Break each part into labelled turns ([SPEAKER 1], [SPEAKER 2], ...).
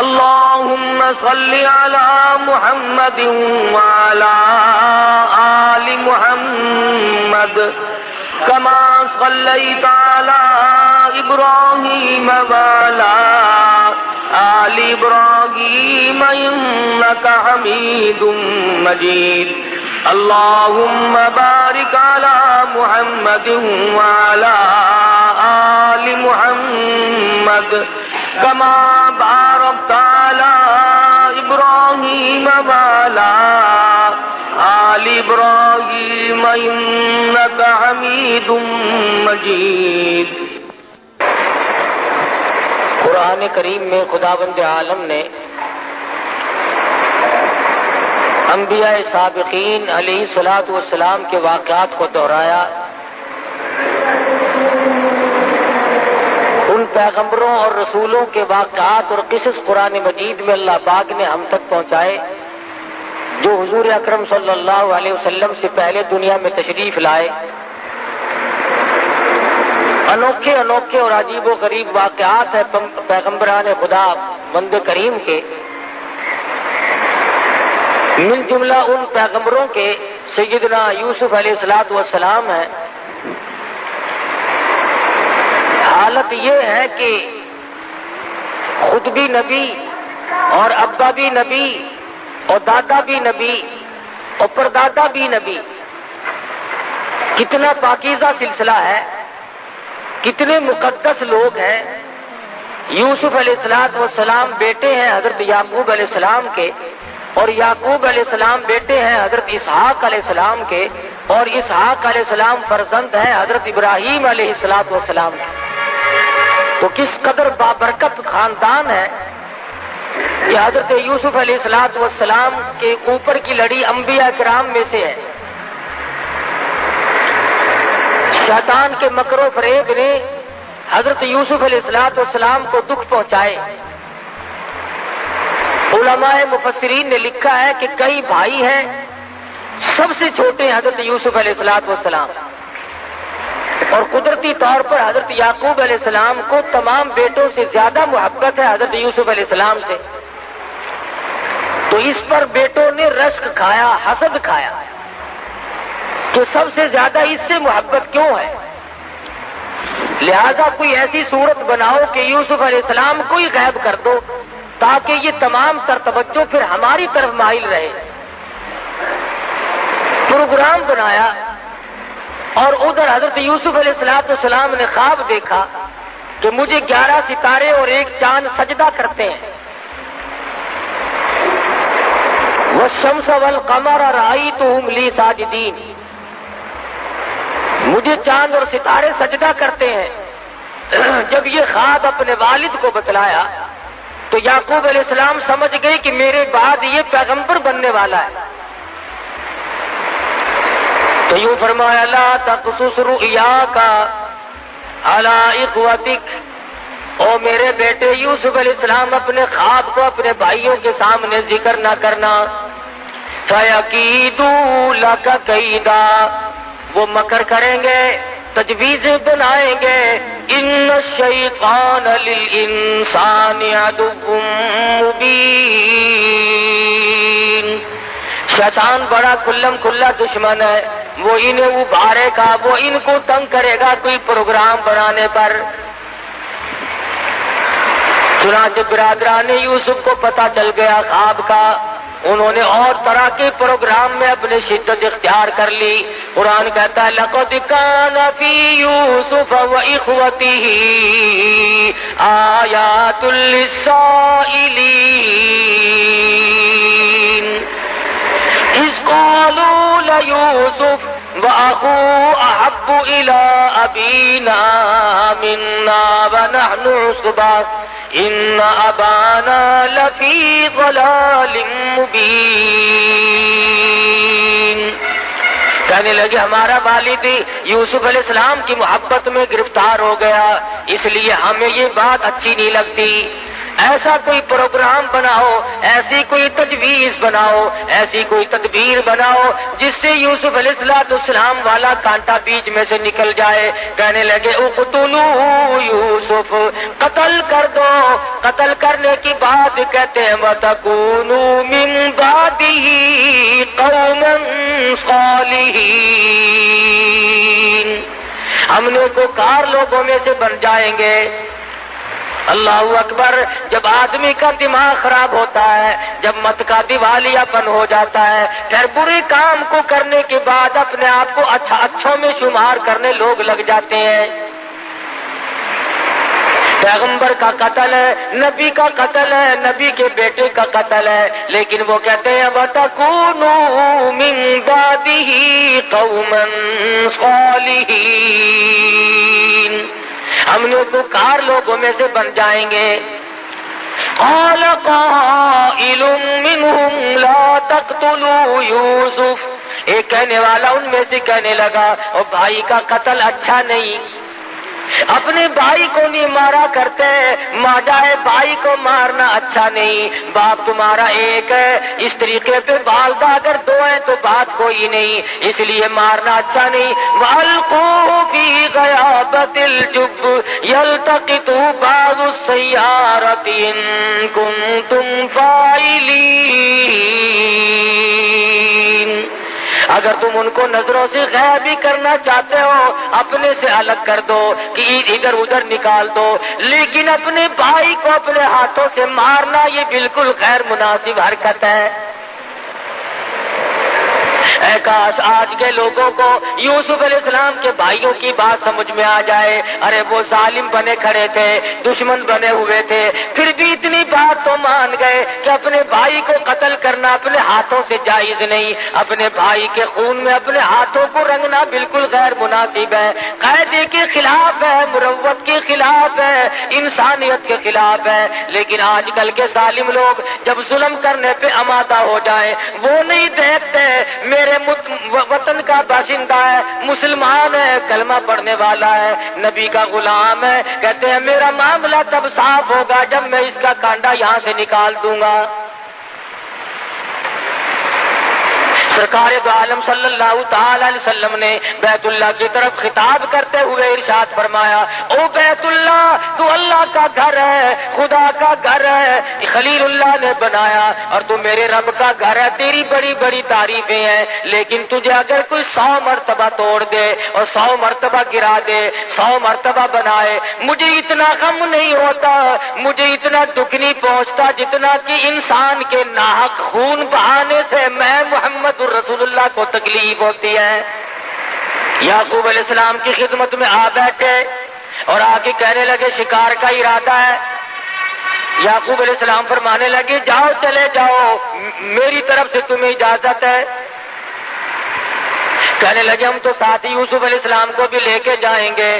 [SPEAKER 1] اللهم صل على محمد وعلى آل محمد كما صليت على إبراهيم وعلى آل إبراهيم إنك حميد مجيد اللهم بارك على محمد وعلى آل محمد كما باركت على إبراهيم وعلى آل إبراهيم إنك حميد مجيد۔
[SPEAKER 2] قرآن کریم میں خداوند عالم نے انبیاء سابقین علیہ الصلوۃ والسلام کے واقعات کو دہرایا، ان پیغمبروں اور رسولوں کے واقعات اور قصص قرآن مجید میں اللہ پاک نے ہم تک پہنچائے جو حضور اکرم صلی اللہ علیہ وسلم سے پہلے دنیا میں تشریف لائے۔ انوکھے انوکھے اور عجیب و غریب واقعات ہیں پیغمبران خدا بند کریم کے، مل جملہ ان پیغمبروں کے سیدنا یوسف علیہ السلام ہیں۔ حالت یہ ہے کہ خود بھی نبی اور ابا بھی نبی اور دادا بھی نبی اور پردادا بھی نبی، کتنا پاکیزہ سلسلہ ہے، کتنے مقدس لوگ ہیں۔ یوسف علیہ السلام بیٹے ہیں حضرت یعقوب علیہ السلام کے، اور یعقوب علیہ السلام بیٹے ہیں حضرت اسحاق علیہ السلام کے، اور اسحاق علیہ السلام فرزند ہیں حضرت ابراہیم علیہ السلام کے۔ تو کس قدر بابرکت خاندان ہے کہ حضرت یوسف علیہ السلام کے اوپر کی لڑی انبیاء کرام میں سے ہے۔ شیطان کے مکر و فریب نے حضرت یوسف علیہ السلام کو دکھ پہنچائے۔ علماء مفسرین نے لکھا ہے کہ کئی بھائی ہیں، سب سے چھوٹے حضرت یوسف علیہ السلام، اور قدرتی طور پر حضرت یعقوب علیہ السلام کو تمام بیٹوں سے زیادہ محبت ہے حضرت یوسف علیہ السلام سے۔ تو اس پر بیٹوں نے رشک کھایا، حسد کھایا کہ سب سے زیادہ اس سے محبت کیوں ہے، لہذا کوئی ایسی صورت بناؤ کہ یوسف علیہ السلام کو ہی غائب کر دو تاکہ یہ تمام تر توجہ پھر ہماری طرف مائل رہے۔ پروگرام بنایا، اور ادھر حضرت یوسف علیہ السلام نے خواب دیکھا کہ مجھے 11 ستارے اور ایک چاند سجدہ کرتے ہیں۔ والشمس والقمر رأیتہم لی ساجدین، مجھے چاند اور ستارے سجدہ کرتے ہیں۔ جب یہ خواب اپنے والد کو بتلایا تو یعقوب علیہ السلام سمجھ گئے کہ میرے بعد یہ پیغمبر بننے والا ہے۔ تو یوں فرمایا لا تقصص رؤیاک علی اخوتک، او میرے بیٹے یوسف علیہ السلام اپنے خواب کو اپنے بھائیوں کے سامنے ذکر نہ کرنا۔ فَيَكِيدُوا لَكَ كَيْدًا، وہ مکر کریں گے، تجویزیں بنائیں گے۔ ان الشیطان للانسان عدو مبین، شیطان بڑا کھلم کھلا دشمن ہے، وہ انہیں ابھارے گا، وہ ان کو تنگ کرے گا کوئی پروگرام بنانے پر۔ چنانچہ برادران یوسف کو پتہ چل گیا خواب کا، انہوں نے اور طرح کے پروگرام میں اپنے شدت اختیار کر لی۔ قرآن کہتا ہے لَقَدْ كَانَ فِي يُوسُفَ وَإِخْوَتِهِ آيَاتٌ لِّلسَّائِلِينَ إِذْ قَالُوا لَيُوسُفَ وَأَخُوهُ أَحَبُّ إِلَىٰ أَبِينَا مِنَّا وَنَحْنُ عُصْبَةٌ إِنَّ أَبَانَا لَفِي ضَلَالٍ مُّبِينٍ۔ کہنے لگے ہمارا والد یوسف علیہ السلام کی محبت میں گرفتار ہو گیا، اس لیے ہمیں یہ بات اچھی نہیں لگتی۔ ایسا کوئی پروگرام بناؤ، ایسی کوئی تجویز بناؤ، ایسی کوئی تدبیر بناؤ جس سے یوسف علیہ السلام والا کانٹا بیچ میں سے نکل جائے۔ کہنے لگے اقتلوا یوسف، قتل کر دو۔ قتل کرنے کی بات کہتے ہیں وَتَكُونُوا مِن بَعْدِهِ قَوْمًا صَالِحِينَ، ہم نیکوکار لوگوں میں سے بن جائیں گے۔ اللہ اکبر۔ جب آدمی کا دماغ خراب ہوتا ہے، جب مت کا دیوالیہ پن ہو جاتا ہے، پھر برے کام کو کرنے کے بعد اپنے آپ کو اچھوں میں شمار کرنے لوگ لگ جاتے ہیں۔ پیغمبر کا قتل ہے، نبی کا قتل ہے، نبی کے بیٹے کا قتل ہے، لیکن وہ کہتے ہیں وَتَكُونُوا مِن بَعْدِهِ قَوْمًا صَالِحِينَ، ہم نیکوکار لوگوں میں سے بن جائیں گے۔ قَالَ قَائِلٌ مِّنْهُمْ لَا تَقْتُلُوا يُوسُفَ، ایک کہنے والا ان میں سے کہنے لگا اور بھائی کا قتل اچھا نہیں، اپنے بھائی کو نہیں مارا کرتے، ماجائے بھائی کو مارنا اچھا نہیں، باپ تمہارا ایک ہے، اس طریقے پہ والدہ اگر دو ہیں تو بات کوئی نہیں، اس لیے مارنا اچھا نہیں۔ وَأَلْقُوهُ فِي غَيَابَتِ الْجُبِّ يَلْتَقِطْهُ بَعْضُ السَّيَّارَةِ إِن كُنتُمْ فَاعِلِينَ، اگر تم ان کو نظروں سے غائب بھی کرنا چاہتے ہو اپنے سے الگ کر دو کہ ادھر ادھر نکال دو، لیکن اپنے بھائی کو اپنے ہاتھوں سے مارنا یہ بالکل غیر مناسب حرکت ہے۔ اے کاش آج کے لوگوں کو یوسف علیہ السلام کے بھائیوں کی بات سمجھ میں آ جائے۔ ارے وہ ظالم بنے کھڑے تھے، دشمن بنے ہوئے تھے، پھر بھی اتنی بات تو مان گئے کہ اپنے بھائی کو قتل کرنا اپنے ہاتھوں سے جائز نہیں، اپنے بھائی کے خون میں اپنے ہاتھوں کو رنگنا بالکل غیر مناسب ہے، قاعدے کے خلاف ہے، مروت کے خلاف ہے، انسانیت کے خلاف ہے۔ لیکن آج کل کے ظالم لوگ جب ظلم کرنے پہ آمادہ ہو جائیں وہ نہیں دیکھتے میرے وطن کا باشندہ ہے، مسلمان ہے، کلمہ پڑھنے والا ہے، نبی کا غلام ہے، کہتے ہیں میرا معاملہ تب صاف ہوگا جب میں اس کا کانڈا یہاں سے نکال دوں گا۔ سرکار دو عالم صلی اللہ تعالی علیہ وسلم نے بیت اللہ کی طرف خطاب کرتے ہوئے ارشاد فرمایا، او بیت اللہ تو اللہ کا گھر ہے، خدا کا گھر ہے، خلیل اللہ نے بنایا اور تو میرے رب کا گھر ہے، تیری بڑی بڑی تعریفیں ہیں، لیکن تجھے اگر کوئی 100 مرتبہ توڑ دے اور 100 مرتبہ گرا دے، 100 مرتبہ بنائے، مجھے اتنا غم نہیں ہوتا، مجھے اتنا دکھ نہیں پہنچتا جتنا کہ انسان کے ناحق خون بہانے سے میں محمد رسول اللہ کو تکلیف ہوتی ہے۔ یعقوب علیہ السلام کی خدمت میں آ بیٹھے اور آگے کہنے لگے شکار کا ارادہ ہے۔ یعقوب علیہ السلام فرمانے لگے جاؤ چلے جاؤ، میری طرف سے تمہیں اجازت ہے۔ کہنے لگے ہم تو ساتھ ہی یوسف علیہ السلام کو بھی لے کے جائیں گے۔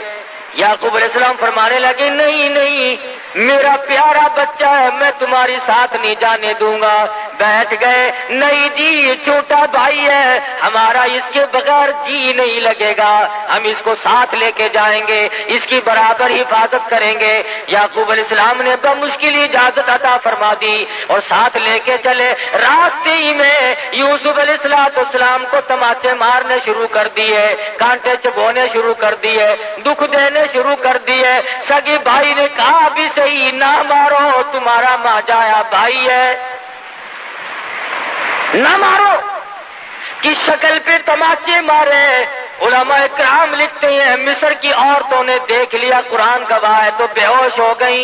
[SPEAKER 2] یعقوب علیہ السلام فرمانے لگے نہیں نہیں، میرا پیارا بچہ ہے، میں تمہاری ساتھ نہیں جانے دوں گا۔ بیٹھ گئے، نہیں جی یہ چھوٹا بھائی ہے ہمارا، اس کے بغیر جی نہیں لگے گا، ہم اس کو ساتھ لے کے جائیں گے، اس کی برابر حفاظت کریں گے۔ یعقوب علیہ السلام نے بمشکل اجازت عطا فرما دی اور ساتھ لے کے چلے۔ راستے ہی میں یوسف علیہ السلام کو تماچے مارنے شروع کر دیے، کانٹے چبونے شروع کر دیے، دکھ دینے شروع کر دیے۔ سگے بھائی نے کہا بھی صحیح نہ مارو، تمہارا ماجایا بھائی ہے، نہ مارو، کی شکل پہ تماچے مارے۔ علماء کرام لکھتے ہیں مصر کی عورتوں نے دیکھ لیا، قرآن گواہ ہے، تو بے ہوش ہو گئی۔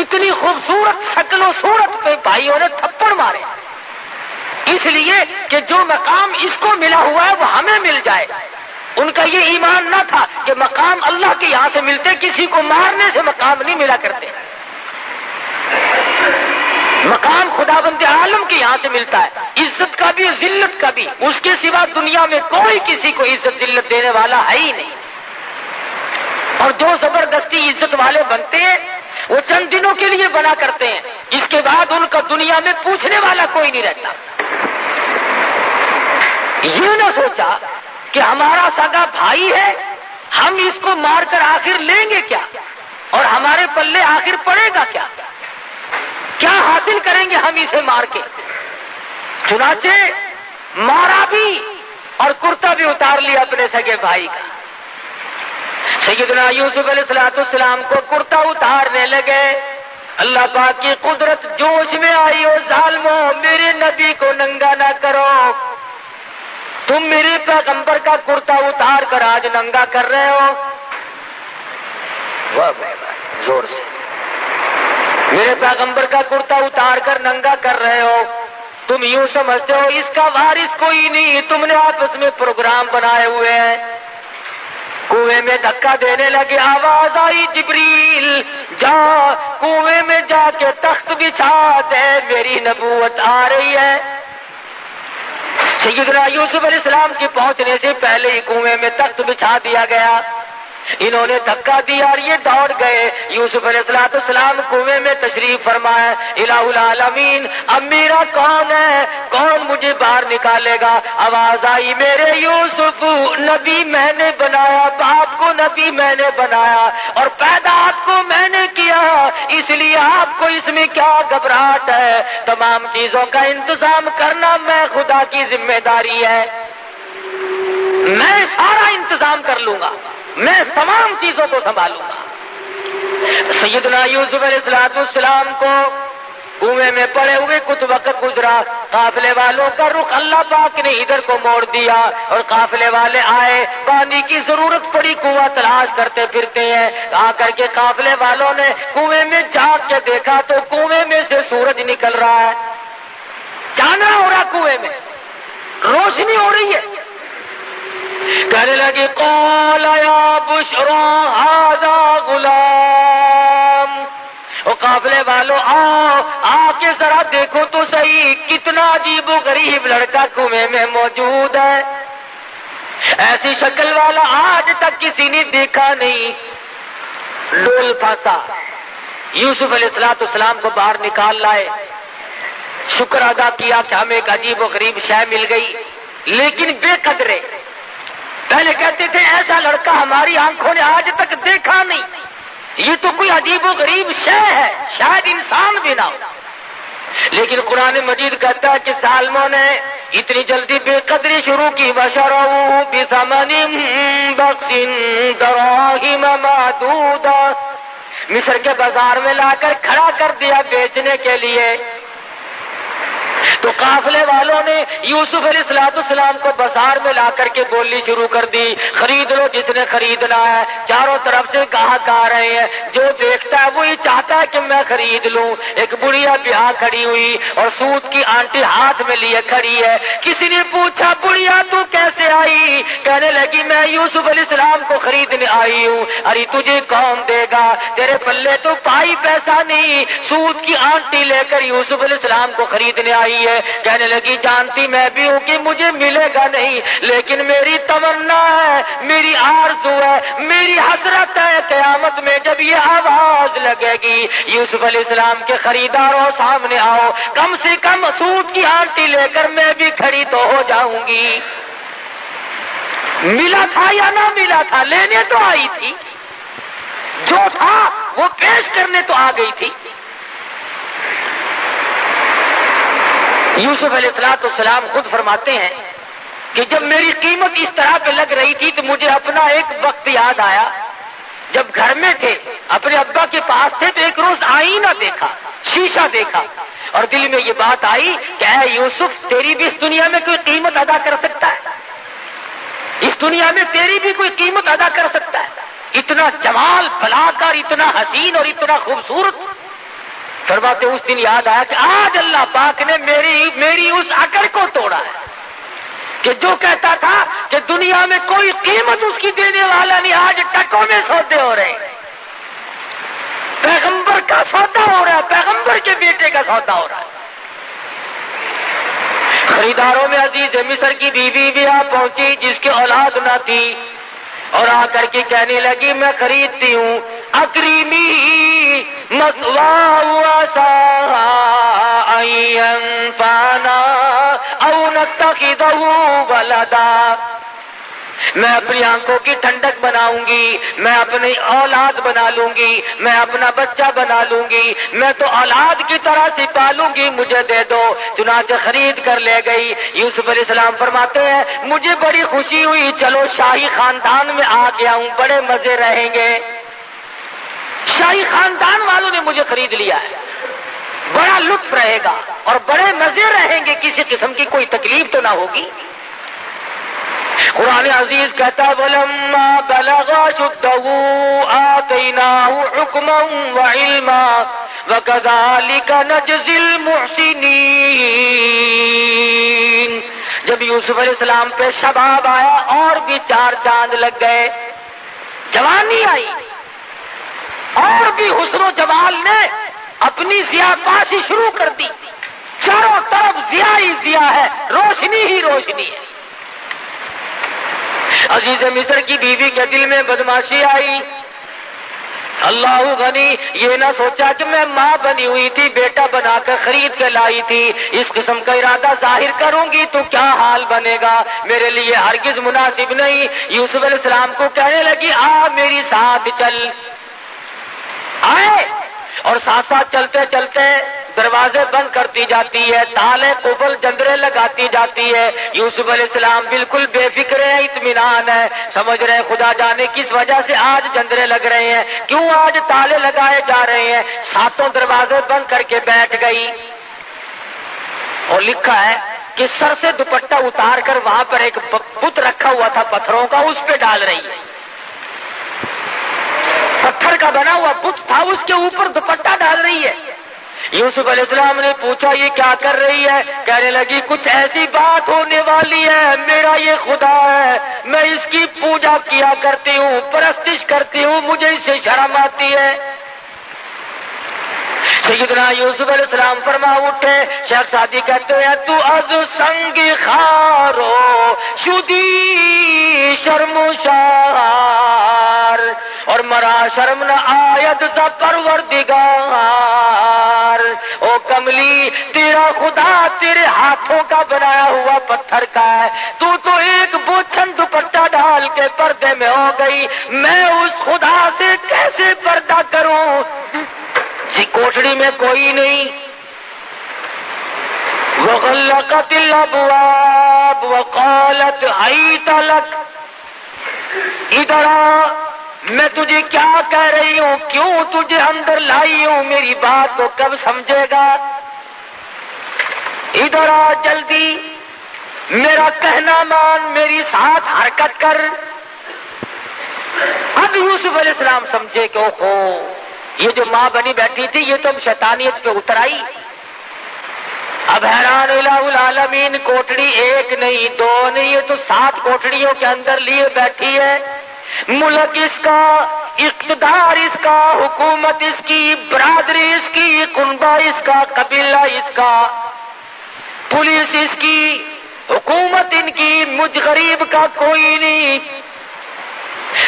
[SPEAKER 2] اتنی خوبصورت شکل و صورت پہ بھائیوں نے تھپڑ مارے، اس لیے کہ جو مقام اس کو ملا ہوا ہے وہ ہمیں مل جائے۔ ان کا یہ ایمان نہ تھا کہ مقام اللہ کے یہاں سے ملتے، کسی کو مارنے سے مقام نہیں ملا کرتے، مقام خداوند عالم کے یہاں سے ملتا ہے، عزت کا بھی ذلت کا بھی، اس کے سوا دنیا میں کوئی کسی کو عزت ذلت دینے والا ہے ہی نہیں۔ اور جو زبردستی عزت والے بنتے ہیں وہ چند دنوں کے لیے بنا کرتے ہیں، اس کے بعد ان کا دنیا میں پوچھنے والا کوئی نہیں رہتا۔ یہ نہ سوچا کہ ہمارا سگا بھائی ہے، ہم اس کو مار کر آخر لیں گے کیا؟ اور ہمارے پلے آخر پڑے گا کیا؟ کیا حاصل کریں گے ہم اسے مار کے؟ چنانچہ مارا بھی اور کرتا بھی اتار لیا اپنے سگے بھائی کا۔ سیدنا یوسف علیہ السلام کو کرتا اتارنے لگے، اللہ پاک کی قدرت جوش میں آئی، اور ظالموں میرے نبی کو ننگا نہ کرو، تم میرے پیغمبر کا کرتا اتار کر آج ننگا کر رہے ہو۔ زور سے میرے پیغمبر کا کرتا اتار کر ننگا کر رہے ہو، تم یوں سمجھتے ہو اس کا وارث کوئی نہیں، تم نے آپس میں پروگرام بنائے ہوئے ہیں۔ کنویں میں دھکا دینے لگے، آواز آئی جبریل جا کنویں میں جا کے تخت بچھا دے، میری نبوت آ رہی ہے۔ سیدنا یوسف علیہ السلام کی پہنچنے سے پہلے ہی کنویں میں تخت بچھا دیا گیا۔ انہوں نے دھکا دیا اور یہ دوڑ گئے۔ یوسف علیہ السلام کنویں میں تشریف فرمائے، الہ العالمین اب میرا کون ہے، کون مجھے باہر نکالے گا؟ آواز آئی میرے یوسف نبی میں نے بنایا، باپ کو نبی میں نے بنایا اور پیدا آپ کو میں نے کیا، اس لیے آپ کو اس میں کیا گھبراہٹ ہے؟ تمام چیزوں کا انتظام کرنا میں خدا کی ذمہ داری ہے، میں سارا انتظام کر لوں گا، میں تمام چیزوں کو سنبھالوں گا۔ سیدنا یوسف علیہ السلام کو کنویں میں پڑے ہوئے کچھ وقت گزرا، قافلے والوں کا رخ اللہ پاک نے ادھر کو موڑ دیا اور قافلے والے آئے، پانی کی ضرورت پڑی، کنواں تلاش کرتے پھرتے ہیں، آ کر کے قافلے والوں نے کنویں میں جھانک کے دیکھا تو کنویں میں سے سورج نکل رہا ہے، چاندنا ہو رہا، کنویں میں روشنی ہو رہی ہے۔ کہنے لگی قال یا بشرا ھذا غلام، او قافلے والوں آ کے ذرا دیکھو تو صحیح کتنا عجیب و غریب لڑکا کنویں میں موجود ہے، ایسی شکل والا آج تک کسی نے دیکھا نہیں۔ ڈول پھانسا، یوسف علیہ السلام کو باہر نکال لائے، شکر ادا کیا کہ ہمیں ایک عجیب و غریب شے مل گئی، لیکن بے قدرے پہلے کہتے تھے ایسا لڑکا ہماری آنکھوں نے آج تک دیکھا نہیں، یہ تو کوئی عجیب و غریب شے ہے، شاید انسان بھی نہ ہو۔ لیکن قرآن مجید کہتا ہے کہ ظالموں نے اتنی جلدی بے قدری شروع کی، وَشَرَوْا بِثَمَنٍ بَخْسٍ دَرَاهِمَ مَعْدُودَةٍ، مصر کے بازار میں لا کر کھڑا کر دیا بیچنے کے لیے۔ تو قافلے والوں نے یوسف علیہ السلام کو بازار میں لا کر کے بولنی شروع کر دی، خرید لو جس نے خریدنا ہے، چاروں طرف سے گاہک آ رہے ہیں، جو دیکھتا ہے وہی چاہتا ہے کہ میں خرید لوں۔ ایک بڑھیا بیاہ کھڑی ہوئی اور سوت کی آنٹی ہاتھ میں لیے کھڑی ہے، کسی نے پوچھا بڑھیا تو کیسے آئی؟ کہنے لگی میں یوسف علیہ السلام کو خریدنے آئی ہوں۔ ارے تجھے کون دے گا، تیرے پلے تو پائی پیسہ نہیں، سوت کی آنٹی لے کر یوسف علیہ السلام کو خریدنے آئی ہے۔ کہنے لگی جانتی میں بھی ہوں کہ مجھے ملے گا نہیں، لیکن میری تمنا ہے، میری آرزو ہے، میری حسرت ہے، قیامت میں جب یہ آواز لگے گی یوسف علیہ السلام کے خریداروں سامنے آؤ، کم سے کم سوت کی آنٹی لے کر میں بھی کھڑی تو ہو جاؤں گی۔ ملا تھا یا نہ ملا تھا، لینے تو آئی تھی، جو تھا وہ پیش کرنے تو آ گئی تھی۔ یوسف علیہ السلام خود فرماتے ہیں کہ جب میری قیمت اس طرح پہ لگ رہی تھی تو مجھے اپنا ایک وقت یاد آیا، جب گھر میں تھے اپنے ابا کے پاس تھے تو ایک روز آئینہ دیکھا، شیشہ دیکھا اور دل میں یہ بات آئی کہ اے یوسف تیری بھی اس دنیا میں کوئی قیمت ادا کر سکتا ہے، اس دنیا میں تیری بھی کوئی قیمت ادا کر سکتا ہے، اتنا جمال بھلا کر، اتنا حسین اور اتنا خوبصورت۔ فرماتے اس دن یاد آیا کہ آج اللہ پاک نے میری اس عقل کو توڑا ہے کہ جو کہتا تھا کہ دنیا میں کوئی قیمت اس کی دینے والا نہیں، آج ٹکوں میں سودے ہو رہے ہیں، پیغمبر کا سودا ہو رہا ہے، پیغمبر کے بیٹے کا سودا ہو رہا ہے۔ خریداروں میں عزیز مصر کی بیوی بھی آ پہنچی جس کی اولاد نہ تھی، اور آ کر کے کہنے لگی میں خریدتی ہوں، اکریمی مثواہ وعسى ان ينفعنا او نتخذه ولدا، میں اپنی آنکھوں کی ٹھنڈک بناؤں گی، میں اپنی اولاد بنا لوں گی، میں اپنا بچہ بنا لوں گی، میں تو اولاد کی طرح سے پالوں گی، مجھے دے دو۔ چنانچہ خرید کر لے گئی۔ یوسف علیہ السلام فرماتے ہیں مجھے بڑی خوشی ہوئی، چلو شاہی خاندان میں آ گیا ہوں، بڑے مزے رہیں گے۔ شاہی خاندان والوں نے مجھے خرید لیا ہے، بڑا لطف رہے گا اور بڑے مزے رہیں گے، کسی قسم کی کوئی تکلیف تو نہ ہوگی۔ قرآن عزیز کہتا ہے وَلَمَّا بَلَغَ أَشُدَّهُ آتَيْنَاهُ حُكْمًا وَعِلْمًا وَكَذَلِكَ نَجْزِي الْمُحْسِنِينَ۔ جب یوسف علیہ السلام پہ شباب آیا اور بھی 4 چاند لگ گئے، جوانی آئی اور بھی حسن و جمال نے اپنی ضیاءباشی شروع کر دی، چاروں طرف ضیاء ہی ضیاء ہے، روشنی ہی روشنی ہے۔ عزیز مصر کی بیوی کے دل میں بدماشی آئی، اللہ غنی، یہ نہ سوچا کہ میں ماں بنی ہوئی تھی، بیٹا بنا کر خرید کے لائی تھی، اس قسم کا ارادہ ظاہر کروں گی تو کیا حال بنے گا، میرے لیے ہرگز مناسب نہیں۔ یوسف علیہ السلام کو کہنے لگی آ میری ساتھ چل، آئے اور ساتھ ساتھ چلتے چلتے دروازے بند کرتی جاتی ہے، تالے قفل جندرے لگاتی جاتی ہے۔ یوسف علیہ السلام بالکل بے فکر ہے، اطمینان ہے، سمجھ رہے ہیں خدا جانے کس وجہ سے آج جندرے لگ رہے ہیں، کیوں آج تالے لگائے جا رہے ہیں۔ 7 دروازے بند کر کے بیٹھ گئی اور لکھا ہے کہ سر سے دوپٹہ اتار کر وہاں پر ایک بت رکھا ہوا تھا پتھروں کا، اس پہ ڈال رہی ہے، پتھر کا بنا ہوا بت تھا، اس کے اوپر دوپٹہ ڈال رہی ہے۔ یوسف علیہ السلام نے پوچھا یہ کیا کر رہی ہے؟ کہنے لگی کچھ ایسی بات ہونے والی ہے، میرا یہ خدا ہے، میں اس کی پوجا کیا کرتی ہوں، پرستش کرتی ہوں، مجھے اس سے شرم آتی ہے۔ سیدنا یوسف علیہ السلام فرما اٹھے، شیخ سعدی کہتے ہیں تو از سنگ خارو شدی شرمشار اور مرا شرم نہ آیت سا پروردگار۔ او کملی تیرا خدا تیرے ہاتھوں کا بنایا ہوا پتھر کا ہے، تو ایک بوچھن دوپٹہ ڈال کے پردے میں ہو گئی، میں اس خدا سے کیسے پردہ کروں؟ کوٹڑی میں کوئی نہیں، وغلقت الابواب وقالت حیت لک، ادھر آ، میں تجھے کیا کہہ رہی ہوں، کیوں تجھے اندر لائی ہوں، میری بات کو کب سمجھے گا، ادھر آ جلدی، میرا کہنا مان، میری ساتھ حرکت کر۔ اب یوسف علیہ السلام سمجھے کہ اوہو یہ جو ماں بنی بیٹھی تھی یہ تو شیطانیت پہ اتر آئی۔ اب حیران الہ العالمین، کوٹڑی 1 نہیں 2 نہیں، یہ تو 7 کوٹڑیوں کے اندر لیے بیٹھی ہے، ملک اس کا، اقتدار اس کا، حکومت اس کی، برادری اس کی، کنبہ اس کا، قبیلہ اس کا، پولیس اس کی، حکومت ان کی، مجھ غریب کا کوئی نہیں۔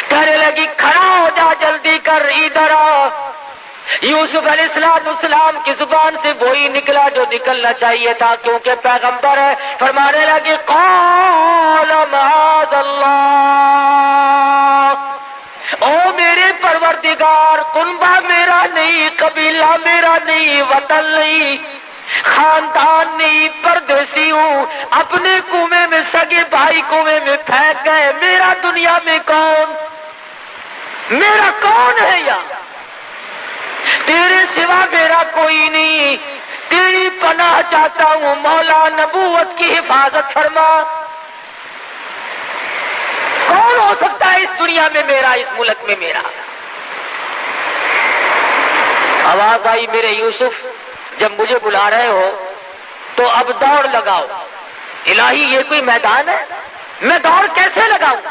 [SPEAKER 2] کہنے لگی کھڑا ہو جا، جلدی کر، ادھر آ۔ یوسف علیہ السلام کی زبان سے وہی نکلا جو نکلنا چاہیے تھا، کیونکہ پیغمبر ہے، فرمانے لگے قال معاذ اللہ، او میرے پروردگار، کنبہ میرا نہیں، قبیلہ میرا نہیں، وطن نہیں، خاندان نہیں، پردیسی ہوں، اپنے کنویں میں سگے بھائی کنویں میں پھینک گئے، میرا دنیا میں کون، میرا کون ہے یا تیرے سوا میرا کوئی نہیں، تیری پناہ چاہتا ہوں، مولا نبوت کی حفاظت فرما۔ کون ہو سکتا ہے اس دنیا میں میرا، اس ملک میں میرا؟ آواز آئی میرے یوسف جب مجھے بلا رہے ہو تو اب دوڑ لگاؤ۔ الہی یہ کوئی میدان ہے، میں دوڑ کیسے لگاؤں؟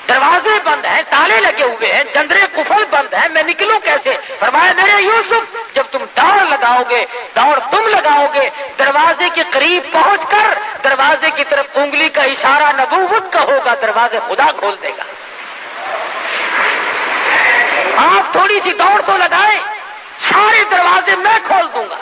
[SPEAKER 2] دروازے بند ہیں، تالے لگے ہوئے ہیں، جندرے قفل بند ہیں، میں نکلوں کیسے؟ فرمایا میرے یوسف جب تم دوڑ لگاؤ گے، دوڑ تم لگاؤ گے، دروازے کے قریب پہنچ کر دروازے کی طرف انگلی کا اشارہ نبوت کا ہوگا، دروازے خدا کھول دے گا۔ آپ تھوڑی سی دوڑ تو لگائیں، سارے دروازے میں کھول دوں گا۔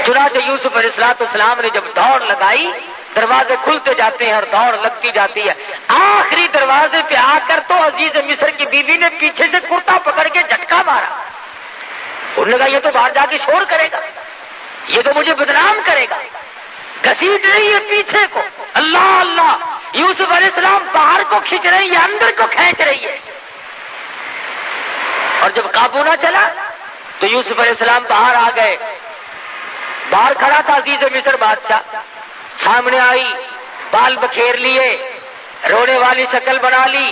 [SPEAKER 2] چنانچہ یوسف علیہ السلام نے جب دوڑ لگائی دروازے کھلتے جاتے ہیں اور دوڑ لگتی جاتی ہے. آخری دروازے پہ آ کر تو عزیز مصر کی بیوی نے پیچھے سے کرتا پکڑ کے جھٹکا مارا. انہوں نے کہا یہ تو باہر جا کے شور کرے گا, یہ تو مجھے بدنام کرے گا. گھسیٹ رہی ہے پیچھے کو, اللہ اللہ, یوسف علیہ السلام باہر کو کھینچ رہی ہے, اندر کو کھینچ رہی ہے. اور جب قابو نہ چلا تو یوسف علیہ السلام باہر آ گئے. باہر کھڑا تھا عزیز مصر بادشاہ, سامنے آئی, بال بکھیر لیے, رونے والی شکل بنا لی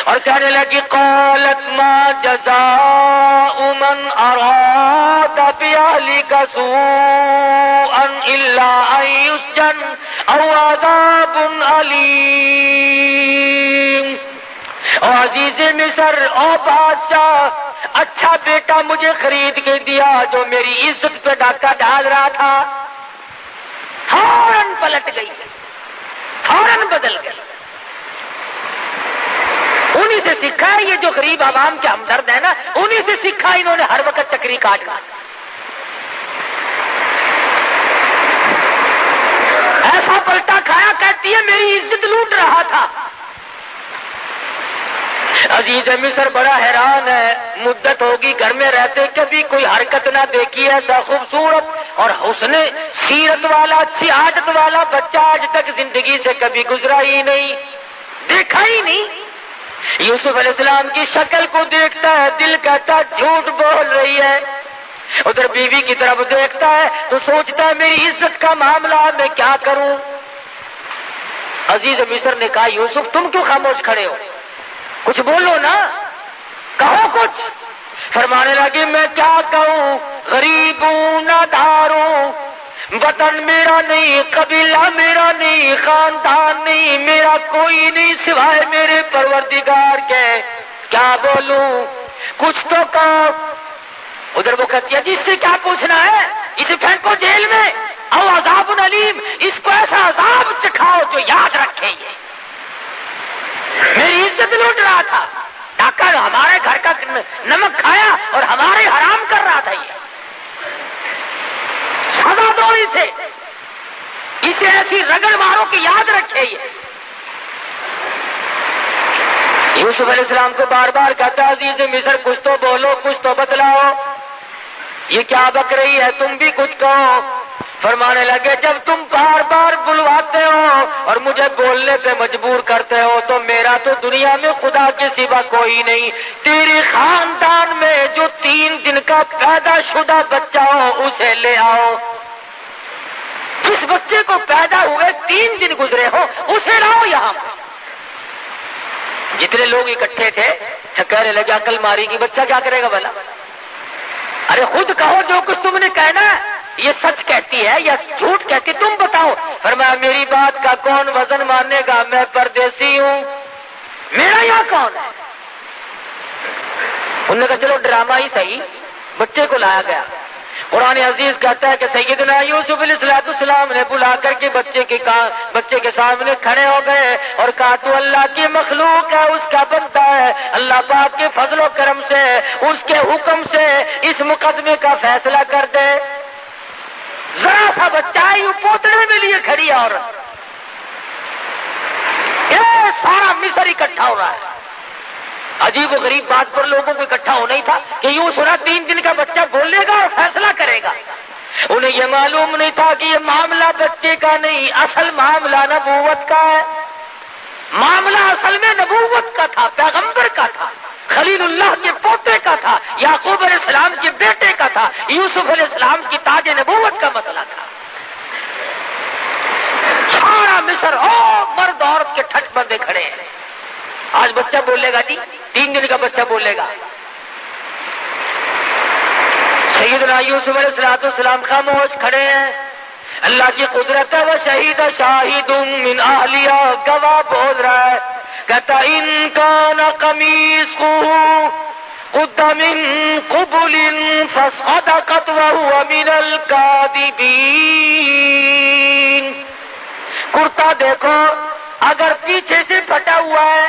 [SPEAKER 2] اور کہنے لگی قالت ما جزاء من اراد باهلك سوءا الا ان يسجن او عذاب الیم. او عزیز مصر, او بادشاہ, اچھا بیٹا مجھے خرید کے دیا جو میری عزت پہ ڈاکہ ڈال رہا تھا, فوراً پلٹ گئی, فوراً بدل گئی. انہی سے سیکھا ہے یہ جو غریب عوام کے ہمدرد ہیں نا, انہی سے سیکھا انہوں نے ہر وقت چکری کاٹنا. ایسا پلٹا کھایا, کہتی ہے میری عزت لوٹ رہا تھا. عزیز مصر بڑا حیران ہے, مدت ہوگی گھر میں رہتے کبھی کوئی حرکت نہ دیکھی ایسا خوبصورت اور حسن سیرت والا, اچھی عادت والا بچہ آج تک زندگی سے کبھی گزرا ہی نہیں, دیکھا ہی نہیں. یوسف علیہ السلام کی شکل کو دیکھتا ہے, دل کہتا جھوٹ بول رہی ہے. ادھر بیوی کی طرف دیکھتا ہے تو سوچتا ہے میری عزت کا معاملہ میں کیا کروں. عزیز مصر نے کہا یوسف تم کیوں خاموش کھڑے ہو, کچھ بولو نا, کہو کچھ. فرمانے لگی میں کیا کہوں, غریب ہوں, نادار ہوں, وطن میرا نہیں, قبیلہ میرا نہیں, خاندان نہیں, میرا کوئی نہیں سوائے میرے پروردگار کے. کیا بولوں, کچھ تو کہو. ادھر وہ کہتی ہے جس سے کیا پوچھنا ہے, اسے پھینکو جیل میں, او عذاب علیم, اس کو ایسا عذاب چکھاؤ جو یاد رکھے. یہ میری عزت لوٹ رہا تھا, ڈاکہ ہمارے گھر کا نمک کھایا اور ہمارے حرام کر رہا تھا. یہ سزا دو اسے, اسے ایسی رگڑ مارو کہ یاد رکھے. یہ یوسف علیہ السلام کو بار بار کہتا عزیز مصر کچھ تو بولو, کچھ تو بتلاؤ, یہ کیا بک رہی ہے, تم بھی کچھ کہو. فرمانے لگے جب تم بار بار بلواتے ہو اور مجھے بولنے پہ مجبور کرتے ہو تو میرا تو دنیا میں خدا کے سوا کوئی نہیں. تیرے خاندان میں جو 3 دن کا پیدا شدہ بچہ ہو اسے لے آؤ. جس بچے کو پیدا ہوئے 3 دن گزرے ہو اسے لاؤ یہاں. جتنے لوگ اکٹھے تھے کہنے لگے عقل ماری کی, بچہ کیا کرے گا بھلا. ارے خود کہو جو کچھ تم نے کہنا ہے, یہ سچ کہتی ہے یا جھوٹ کہتی, تم بتاؤ. فرمایا میری بات کا کون وزن مانے گا, میں پردیسی ہوں, میرا یہاں کون ہے. انہوں نے کہا چلو ڈرامہ ہی صحیح, بچے کو لایا گیا. قرآن عزیز کہتا ہے کہ سیدنا یوسف علیہ السلام نے بلا کر کے بچے کے سامنے کھڑے ہو گئے اور کہا تو اللہ کی مخلوق ہے, اس کا بندہ ہے, اللہ پاک کے فضل و کرم سے اس کے حکم سے اس مقدمے کا فیصلہ کر دے. ذرا سا بچہ ہے, یوں پوتڑے میں لیے کھڑی عورت, یہ سارا مصر اکٹھا ہو رہا ہے. عجیب و غریب بات پر لوگوں کو اکٹھا ہونا ہی تھا کہ یوں سنا 3 دن کا بچہ بولے گا اور فیصلہ کرے گا. انہیں یہ معلوم نہیں تھا کہ یہ معاملہ بچے کا نہیں, اصل معاملہ نبوت کا ہے. معاملہ اصل میں نبوت کا تھا, پیغمبر کا تھا, خلیل اللہ کے پوتے کا تھا, یعقوب علیہ السلام کے بیٹے کا تھا, یوسف علیہ السلام کی تاج نبوت کا مسئلہ تھا. سارا مصر مرد عورت کے ٹھٹ بندے کھڑے ہیں. آج بچہ بولے گا جی, 3 دن کا بچہ بولے گا. سیدنا یوسف علیہ السلام خاموش کھڑے ہیں. اللہ کی قدرت ہے, وہ شہید شاہد من اہلیہ, گواہ بول رہا ہے. کہتا ان کان قمیصہ قد من قبل فصدقت وهو من الکاذبین. کرتا دیکھو اگر پیچھے سے پھٹا ہوا ہے,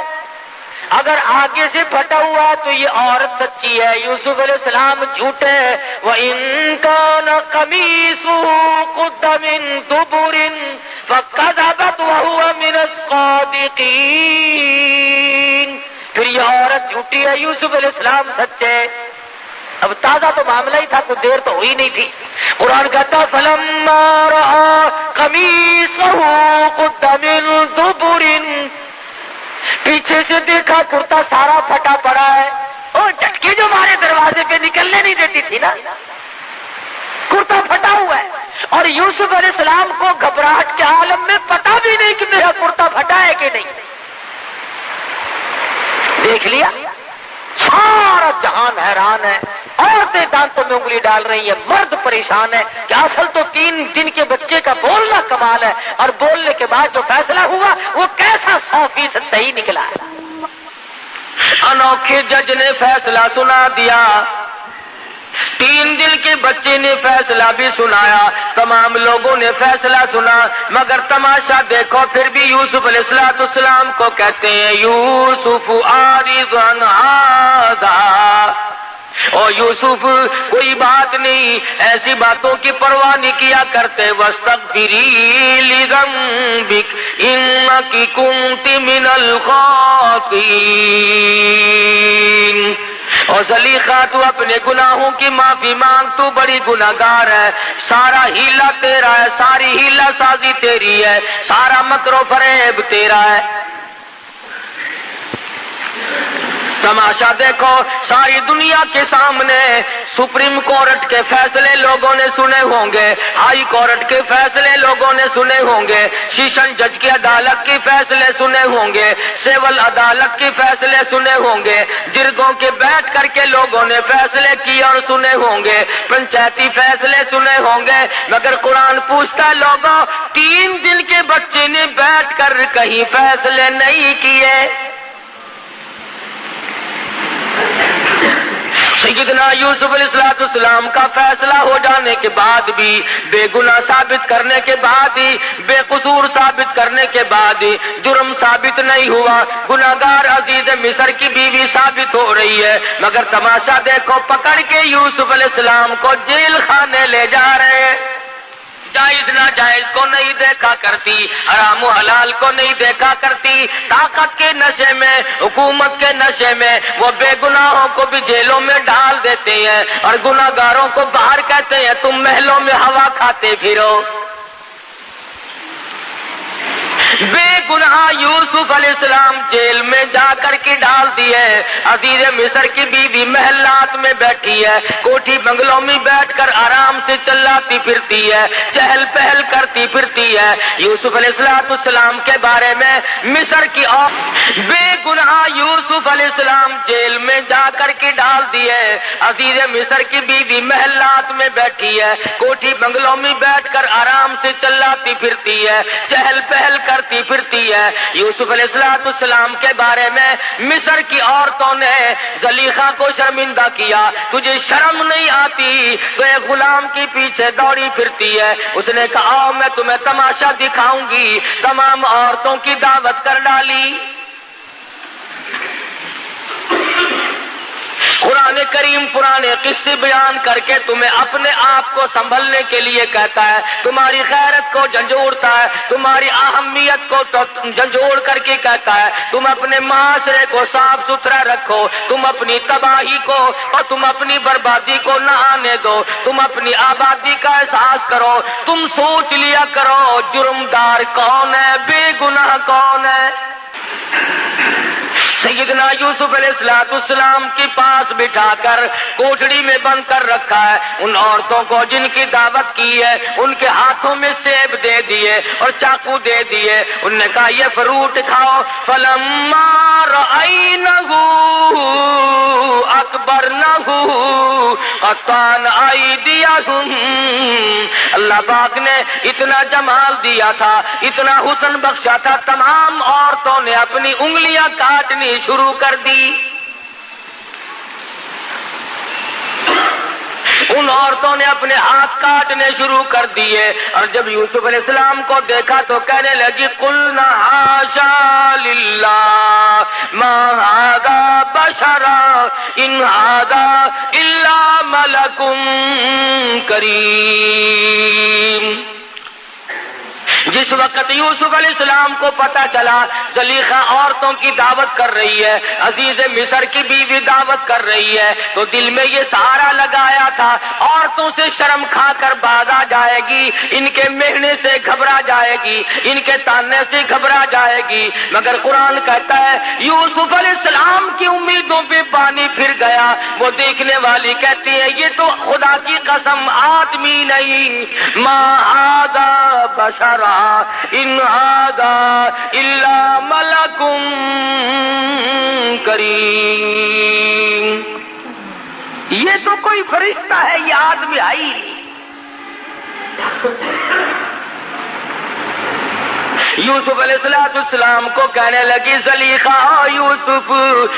[SPEAKER 2] اگر آگے سے پھٹا ہوا ہے تو یہ عورت سچی ہے، یوسف علیہ السلام جھوٹے ہیں۔ وَإِن كَانَ قَمِيصُهُ قُدَّ مِن دُبُرٍ فَكَذَبَتْ وَهُوَ مِنَ الصَّادِقِينَ، پھر یہ عورت جھوٹی ہے، یوسف علیہ السلام سچے۔ اب تازہ تو معاملہ ہی تھا، کچھ دیر تو ہوئی نہیں تھی۔ قرآن کہتا فَلَمَّا رَأَىٰ قَمِيصَهُ قُدَّ مِن دُبُرٍ، پیچھے سے دیکھا کرتا سارا پھٹا پڑا ہے۔ اور جھٹکی جو ہمارے دروازے پہ نکلنے نہیں دیتی تھی نا، کرتا پھٹا ہوا ہے، اور یوسف علیہ السلام کو گھبراہٹ کے عالم میں پتا بھی نہیں کہ میرا کرتا پھٹا ہے کہ نہیں۔ دیکھ لیا، سارا جہان حیران ہے، عورتیں دانتوں میں انگلی ڈال رہی ہیں، مرد پریشان ہے کہ اصل تو 3 دن کے بچے کا بولنا کمال ہے، اور بولنے کے بعد جو فیصلہ ہوا وہ کیسا 100% صحیح نکلا ہے۔
[SPEAKER 1] انوکھے جج نے فیصلہ سنا دیا، 3 دن کے بچے نے فیصلہ بھی سنایا، تمام لوگوں نے فیصلہ سنا، مگر تماشا دیکھو پھر بھی یوسف علیہ السلام کو کہتے ہیں یوسف عارض عن ھذا، اور یوسف کوئی بات نہیں، ایسی باتوں کی پرواہ نہیں کیا کرتے۔ واستغفری لذنبک انک کنت من الخاطئین، اور زلیخا تو اپنے گناہوں کی معافی مانگ، تو بڑی گناہگار ہے، سارا ہیلا تیرا ہے، ساری ہیلا سازی تیری ہے، سارا مکر و فریب تیرا ہے۔ تماشا دیکھو، ساری دنیا کے سامنے سپریم کورٹ کے فیصلے لوگوں نے سنے ہوں گے، ہائی کورٹ کے فیصلے لوگوں نے سنے ہوں گے، سیشن جج کی عدالت کے فیصلے سنے ہوں گے، سول عدالت کے فیصلے سنے ہوں گے، جرگوں کے بیٹھ کر کے لوگوں نے فیصلے کیے اور سنے ہوں گے، پنچایتی فیصلے سنے ہوں گے، مگر قرآن پوچھتا لوگوں 3 دن کے بچے نے بیٹھ کر کہیں فیصلے نہیں کیے۔ سیدنا یوسف علیہ السلام کا فیصلہ ہو جانے کے بعد بھی، بے گناہ ثابت کرنے کے بعد ہی، بے قصور ثابت کرنے کے بعد ہی جرم ثابت نہیں ہوا، گناہگار عزیز مصر کی بیوی ثابت ہو رہی ہے، مگر تماشا دیکھو، پکڑ کے یوسف علیہ السلام کو جیل خانے لے جا رہے ہیں۔ جائز ناجائز کو نہیں دیکھا کرتی، حرام و حلال کو نہیں دیکھا کرتی، طاقت کے نشے میں، حکومت کے نشے میں وہ بے گناہوں کو بھی جیلوں میں ڈال دیتے ہیں، اور گناہگاروں کو باہر کہتے ہیں تم محلوں میں ہوا کھاتے پھرو۔ بے گناہ یوسف علیہ السلام جیل میں جا کر کے ڈال دیے، عزیز مصر کی بیوی محلات میں بیٹھی ہے، کوٹھی بنگلوں میں بیٹھ کر آرام سے چلاتی پھرتی ہے، چہل پہل کرتی پھرتی ہے۔ یوسف علیہ السلام کے بارے میں مصر کی اور بے گناہ یوسف علیہ السلام جیل میں جا کر کے ڈال دیے، عزیز مصر کی بیوی محلات میں بیٹھی ہے، کوٹھی بنگلوں میں بیٹھ کر آرام سے چلاتی پھرتی ہے، چہل پہل کرتی پھرتی ہے۔ یوسف علیہ السلام کے بارے میں مصر کی عورتوں نے زلیخا کو شرمندہ کیا، تجھے شرم نہیں آتی، تو ایک غلام کے پیچھے دوڑی پھرتی ہے۔ اس نے کہا آؤ میں تمہیں تماشا دکھاؤں گی، تمام عورتوں کی دعوت کر ڈالی۔ قرآن کریم پرانے قصے بیان کر کے تمہیں اپنے آپ کو سنبھلنے کے لیے کہتا ہے، تمہاری غیرت کو جھنجھوڑتا ہے، تمہاری اہمیت کو جھنجھوڑ کر کے کہتا ہے تم اپنے معاشرے کو صاف ستھرا رکھو، تم اپنی تباہی کو اور تم اپنی بربادی کو نہ آنے دو، تم اپنی آبادی کا احساس کرو، تم سوچ لیا کرو جرمدار کون ہے، بے گناہ کون ہے۔ سیدنا یوسف علیہ السلام کے پاس بٹھا کر کوٹڑی میں بند کر رکھا ہے، ان عورتوں کو جن کی دعوت کی ہے ان کے ہاتھوں میں سیب دے دیے اور چاقو دے دیے، ان نے کہا یہ فروٹ کھاؤ۔ فلما رأینہ اکبرنہ قطعن ایدیہم، اللہ پاک نے اتنا جمال دیا تھا، اتنا حسن بخشا تھا، تمام عورتوں نے اپنی انگلیاں کاٹنی شروع کر دی۔ ان عورتوں نے اپنے ہاتھ کاٹنے شروع کر دیے، اور جب یوسف علیہ السلام کو دیکھا تو کہنے لگی قلنا حاشا للہ ما ھذا بشرا ان ھذا الا ملک کریم۔ جس وقت یوسف علیہ السلام کو پتا چلا زلیخا عورتوں کی دعوت کر رہی ہے، عزیز مصر کی بیوی دعوت کر رہی ہے، تو دل میں یہ سہارا لگایا تھا عورتوں سے شرم کھا کر باز آ جائے گی، ان کے مہنے سے گھبرا جائے گی، ان کے تانے سے گھبرا جائے گی، مگر قرآن کہتا ہے یوسف علیہ السلام کی امیدوں پہ پانی پھر گیا۔ وہ دیکھنے والی کہتی ہے یہ تو خدا کی قسم آدمی نہیں، ما ھذا بشرا ان ھذا الا ملک کریم، یہ تو کوئی فرشتہ ہے، یہ آدمی آئی۔ یوسف علیہ السلام کو کہنے لگی زلیخا یوسف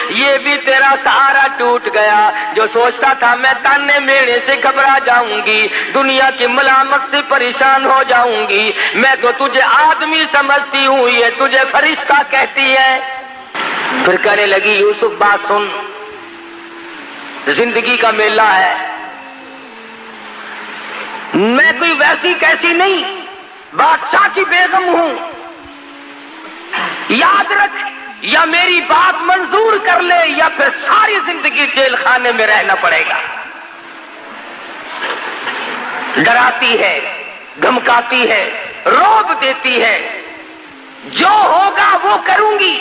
[SPEAKER 1] یہ بھی تیرا سہارا ٹوٹ گیا، جو سوچتا تھا میں تانے میرے سے گھبرا جاؤں گی، دنیا کی ملامت سے پریشان ہو جاؤں گی، میں تو تجھے آدمی سمجھتی ہوں، یہ تجھے فرشتہ کہتی ہے۔ پھر کہنے لگی یوسف بات سن، زندگی کا میلہ ہے، میں کوئی ویسی کیسی نہیں، بادشاہ کی بیگم ہوں، یاد رکھ یا میری بات منظور کر لے یا پھر ساری زندگی جیل خانے میں رہنا پڑے گا۔ ڈراتی ہے، دھمکاتی ہے، رعب دیتی ہے، جو ہوگا وہ کروں گی،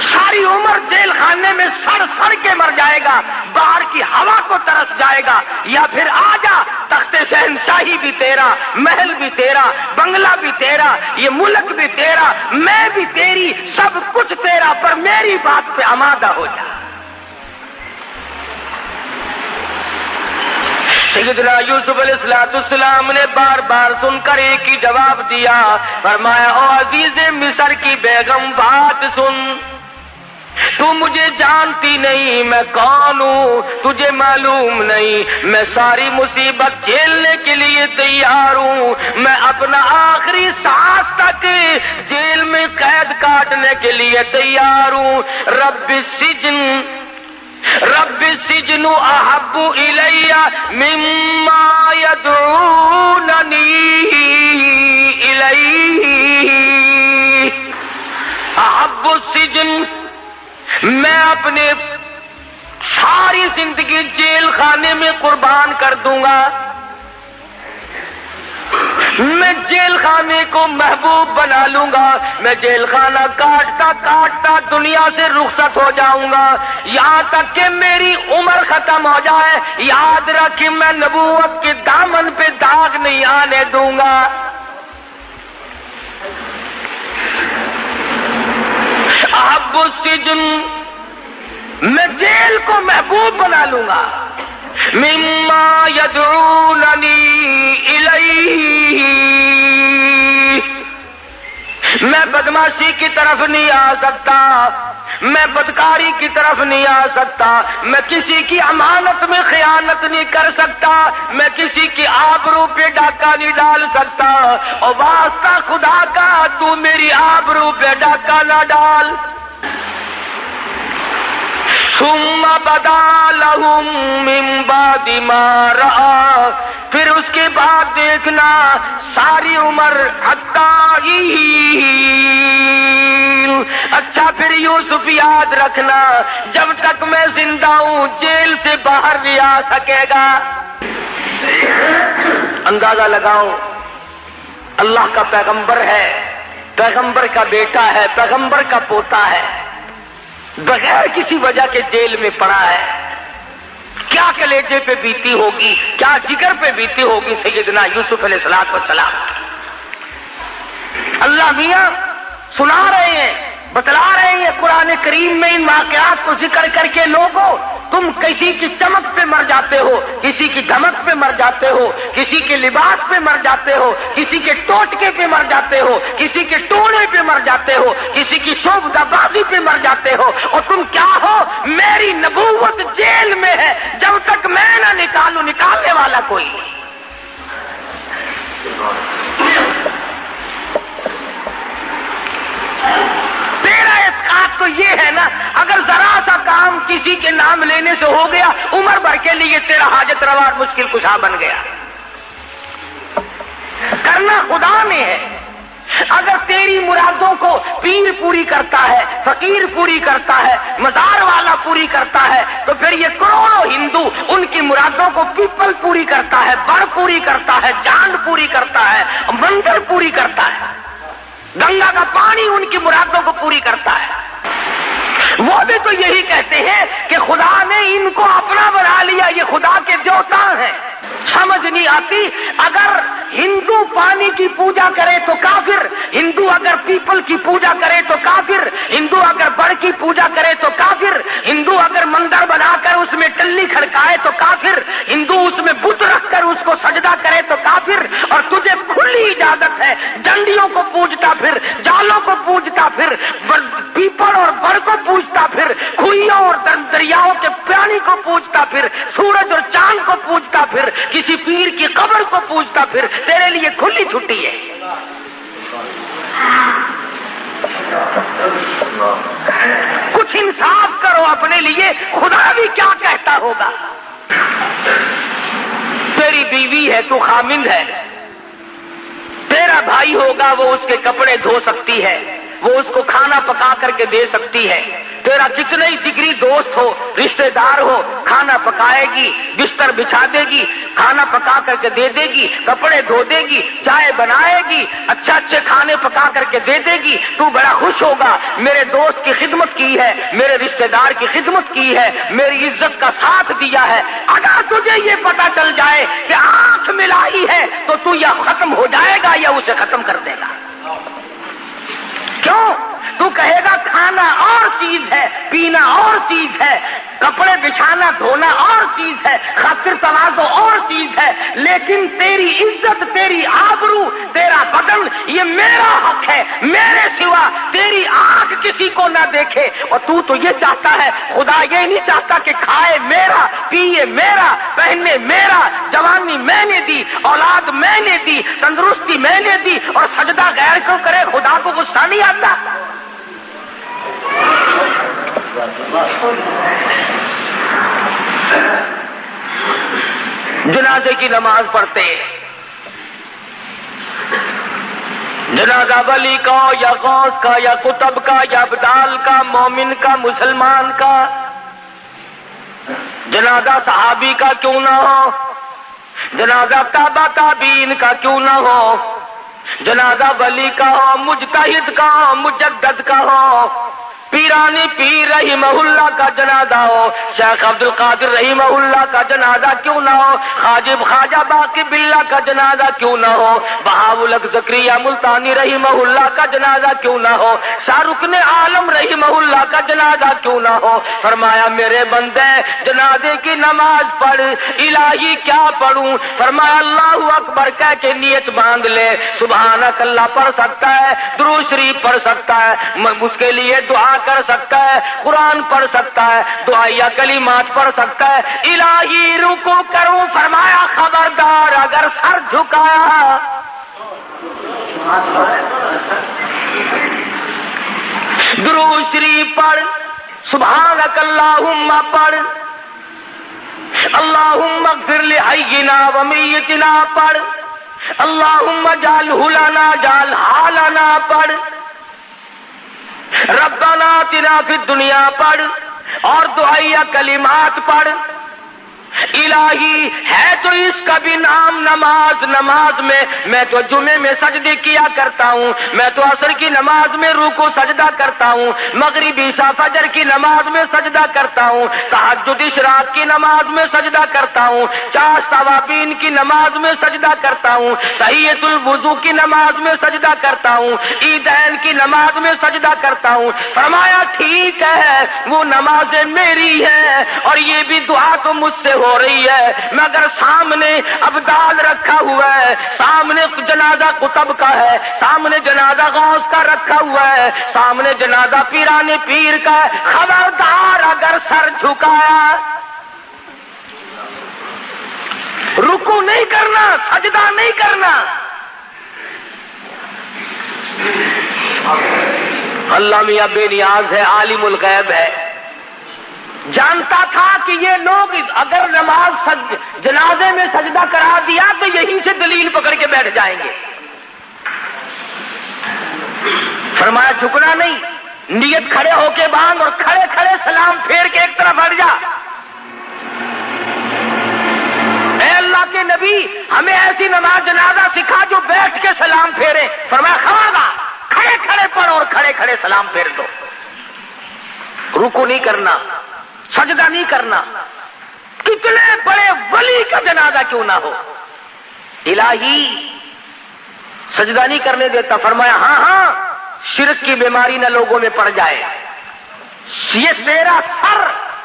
[SPEAKER 1] ساری عمر جیل خانے میں سڑ سڑ کے مر جائے گا، باہر کی ہوا کو ترس جائے گا، یا پھر آ جا تخت شہنشاہی بھی تیرا، محل بھی تیرا، بنگلہ بھی تیرا، یہ ملک بھی تیرا، میں بھی تیری، سب کچھ تیرا، پر میری بات پہ آمادہ ہو جا۔ سیدنا یوسف علیہ السلام نے بار بار سن کر ایک ہی جواب دیا، فرمایا او عزیز مصر کی بیگم بات سن، تو مجھے جانتی نہیں میں کون ہوں، تجھے معلوم نہیں میں ساری مصیبت جھیلنے کے لیے تیار ہوں، میں اپنا آخری سانس تک جیل میں قید کاٹنے کے لیے تیار ہوں۔ رب السجن احب الی مما یدعوننی الیہ، احب السجن، میں اپنے ساری زندگی جیل خانے میں قربان کر دوں گا، میں جیل خانے کو محبوب بنا لوں گا، میں جیل خانہ کاٹتا کاٹتا دنیا سے رخصت ہو جاؤں گا، یہاں تک کہ میری عمر ختم ہو جائے، یاد رکھ میں نبوت کے دامن پہ داغ نہیں آنے دوں گا۔ احب السجن، میں جیل کو محبوب بنا لوں گا، مما یدعوننی الیہ، میں بدماشی کی طرف نہیں آ سکتا، میں بدکاری کی طرف نہیں آ سکتا، میں کسی کی امانت میں خیانت نہیں کر سکتا، میں کسی کی آبرو پہ ڈاکہ نہیں ڈال سکتا، اور واسطہ خدا کا تو میری آبرو پہ ڈاکہ نہ ڈال۔ ثم بدا لهم من بعد ما رأى، پھر اس کے بعد دیکھنا ساری عمر حتی، اچھا پھر یوسف یاد رکھنا جب تک میں زندہ ہوں جیل سے باہر نہیں آ سکے گا۔ اندازہ لگاؤ، اللہ کا پیغمبر ہے، پیغمبر کا بیٹا ہے، پیغمبر کا پوتا ہے، بغیر کسی وجہ کے جیل میں پڑا ہے، کیا کلیجے پہ بیتی ہوگی، کیا جگر پہ بیتی ہوگی سیدنا یوسف علیہ السلام۔ اللہ میاں سنا رہے ہیں
[SPEAKER 2] بتلا رہے ہیں قرآن کریم میں ان واقعات کو ذکر کر کے لوگوں، تم کسی کی چمک پہ مر جاتے ہو، کسی کی دھمک پہ مر جاتے ہو، کسی کے لباس پہ مر جاتے ہو، کسی کے ٹوٹکے پہ مر جاتے ہو، کسی کے ٹونے پہ مر جاتے ہو، کسی کی شوبدہ بازی پہ مر جاتے ہو، اور تم کیا ہو؟ میری نبوت جیل میں ہے، جب تک میں نہ نکالوں نکالنے والا کوئی نہیں۔ تیرا اسقاط تو یہ ہے نا، اگر ذرا سا کام کسی کے نام لینے سے ہو گیا، عمر بھر کے لیے تیرا حاجت روا اور مشکل کشا بن گیا۔ کرنا خدا نے ہے۔ اگر تیری مرادوں کو پیر پوری کرتا ہے، فقیر پوری کرتا ہے، مزار والا پوری کرتا ہے، تو پھر یہ کروڑوں ہندو ان کی مرادوں کو پیپل پوری کرتا ہے، بڑ پوری کرتا ہے، چاند پوری کرتا ہے، مندر پوری کرتا ہے، گنگا کا پانی ان کی مرادوں کو پوری کرتا ہے۔ وہ بھی تو یہی کہتے ہیں کہ خدا نے ان کو اپنا بنا لیا، یہ خدا کے دیوتا ہیں۔ سمجھ نہیں آتی، اگر ہندو پانی کی پوجا کرے تو کافر، ہندو اگر پیپل کی پوجا کرے تو کافر، ہندو اگر بڑ کی پوجا کرے تو کافر، ہندو اگر مندر بنا کر اس میں ٹلی کھڑکائے تو کافر، ہندو اس میں بت رکھ کر اس کو سجدہ کرے تو کافر، اور تجھے کھلی اجازت ہے ڈنڈیوں کو پوجتا پھر، جالوں کو پوجتا پھر، پیپل اور بڑ کو پوجتا پھر، کھوئیوں اور دریاؤں کے پانی کو پوجتا پھر، سورج اور چاند کو پوجتا پھر، کسی پیر کی قبر کو پوجتا پھر، تیرے لیے کھلی چھٹی ہے۔ کچھ انصاف کرو اپنے لیے، خدا بھی کیا کہتا ہوگا۔ تیری بیوی ہے، تو خامند ہے، تیرا بھائی ہوگا وہ اس کے کپڑے دھو سکتی ہے، وہ اس کو کھانا پکا کر کے دے سکتی ہے، تیرا کتنے ہی جگری دوست ہو، رشتہ دار ہو، کھانا پکائے گی، بستر بچھا دے گی، کھانا پکا کر کے دے دے گی، کپڑے دھو دے گی، چائے بنائے گی، اچھے کھانے پکا کر کے دے دے گی، تو بڑا خوش ہوگا، میرے دوست کی خدمت کی ہے، میرے رشتہ دار کی خدمت کی ہے، میری عزت کا ساتھ دیا ہے۔ اگر تجھے یہ پتا چل جائے کہ آنکھ ملائی ہے تو تو یا ختم ہو جائے گا یا اسے ختم کر دے گا۔ کیوں؟ تو کہے گا کھانا اور چیز ہے، پینا اور چیز ہے، کپڑے بچھانا دھونا اور چیز ہے، خاطر تواضع اور چیز ہے، لیکن تیری عزت، تیری آبرو، تیرا بدن یہ میرا حق ہے، میرے سوا تیری آنکھ کسی کو نہ دیکھے۔ اور تو یہ چاہتا ہے، خدا یہ نہیں چاہتا کہ کھائے میرا، پیے میرا، پہنے میرا، جوانی میں نے دی، اولاد میں نے دی، تندرستی میں نے دی، اور سجدہ غیر کو کرے، خدا کو غصہ نہیں آتا؟ جنازے کی نماز پڑھتے، جنازہ ولی کا یا غوث کا یا قطب کا یا ابدال کا، مومن کا، مسلمان کا، جنازہ صحابی کا کیوں نہ ہو، جنازہ تابع تابعین کا کیوں نہ ہو، جنازہ ولی کا ہو، مجتہد کا ہو، مجدد کا ہو، پیرانی پیر رحمہ اللہ کا جنازہ ہو، شیخ عبد القادر رحمہ اللہ کا جنازہ کیوں نہ ہو، حاجب خواجہ باقی باللہ کا جنازہ کیوں نہ ہو، بہاءالحق زکریا ملتانی رحمہ اللہ کا جنازہ کیوں نہ ہو، شاہ رکن عالم رحمہ اللہ کا جنازہ کیوں نہ ہو۔ فرمایا میرے بندے جنازے کی نماز پڑھ، الہی کیا پڑھوں؟ فرمایا اللہ اکبر کہہ کے نیت باندھ لے، سبحانک اللہ پڑھ سکتا ہے، درود شریف پڑھ سکتا ہے، اس کے لیے دعا کر سکتا ہے، قرآن پڑھ سکتا ہے، دعائیہ کلمات پڑھ سکتا ہے۔ الہی رکو کروں، فرمایا خبردار اگر سر جھکایا، درود شریف پڑھ، سبحانک اللہم پڑھ، اللہم اغفر لحینا و میتنا پڑھ، اللہم اجعلہ لنا اجعل حالنا پڑھ، ربنا آتنا فی الدنیا پڑھ، اور دعائیہ کلمات پڑھ۔
[SPEAKER 1] الہی ہے تو اس کا بھی نام نماز، نماز میں تو جمعے میں سجدے کیا کرتا ہوں، میں تو عصر کی نماز میں رکوع سجدہ کرتا ہوں، مغربی عشاء فجر کی نماز میں سجدہ کرتا ہوں، تہجد اشراق کی نماز میں سجدہ کرتا ہوں، چاش توابین کی نماز میں سجدہ کرتا ہوں، تحیۃ الوضو کی نماز میں سجدہ کرتا ہوں، عیدین کی نماز میں سجدہ کرتا ہوں۔ فرمایا ٹھیک ہے، وہ نمازیں میری ہیں اور یہ بھی دعا تو مجھ سے ہو رہی ہے، مگر سامنے ابدال رکھا ہوا ہے، سامنے جنازہ قطب کا ہے، سامنے جنازہ غوث کا رکھا ہوا ہے، سامنے جنازہ پیران پیر کا ہے، خبردار اگر سر جھکایا، رکوع نہیں کرنا، سجدہ نہیں کرنا۔ اللہ میاں بے نیاز ہے، عالم الغیب ہے، جانتا تھا کہ یہ لوگ اگر نماز جنازے میں سجدہ کرا دیا تو یہیں سے دلیل پکڑ کے بیٹھ جائیں گے۔ فرمایا جھکنا نہیں، نیت کھڑے ہو کے باندھ اور کھڑے کھڑے سلام پھیر کے ایک طرف ہٹ جا۔ اے اللہ کے نبی، ہمیں ایسی نماز جنازہ سکھا جو بیٹھ کے سلام پھیرے۔ فرمایا خبردار، کھڑے کھڑے پڑھ اور کھڑے کھڑے سلام پھیر دو، رکوع نہیں کرنا، سجدہ نہیں کرنا، کتنے بڑے ولی کا جنازہ کیوں نہ ہو، الہی سجدہ نہیں کرنے دیتا۔ فرمایا ہاں شرک کی بیماری نہ لوگوں میں پڑ جائے، یہ تیرا سر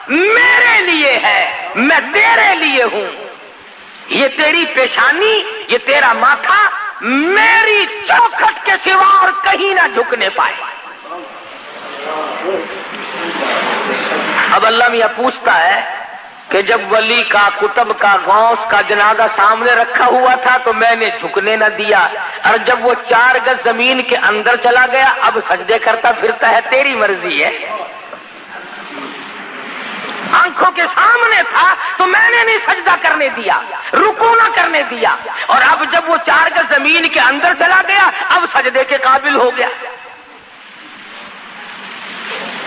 [SPEAKER 1] میرے لیے ہے، میں تیرے لیے ہوں، یہ تیری پیشانی، یہ تیرا ماتھا میری چوکھٹ کے سوا اور کہیں نہ جھکنے پائے۔ اب اللہ میاں پوچھتا ہے کہ جب ولی کا، قطب کا، غوث کا جنازہ سامنے رکھا ہوا تھا تو میں نے جھکنے نہ دیا، اور جب وہ 4 گز زمین کے اندر چلا گیا اب سجدے کرتا پھرتا ہے، تیری مرضی ہے۔ آنکھوں کے سامنے تھا تو میں نے نہیں سجدہ کرنے دیا، رکوع نہ کرنے دیا، اور اب جب وہ 4 گز زمین کے اندر چلا گیا اب سجدے کے قابل ہو گیا۔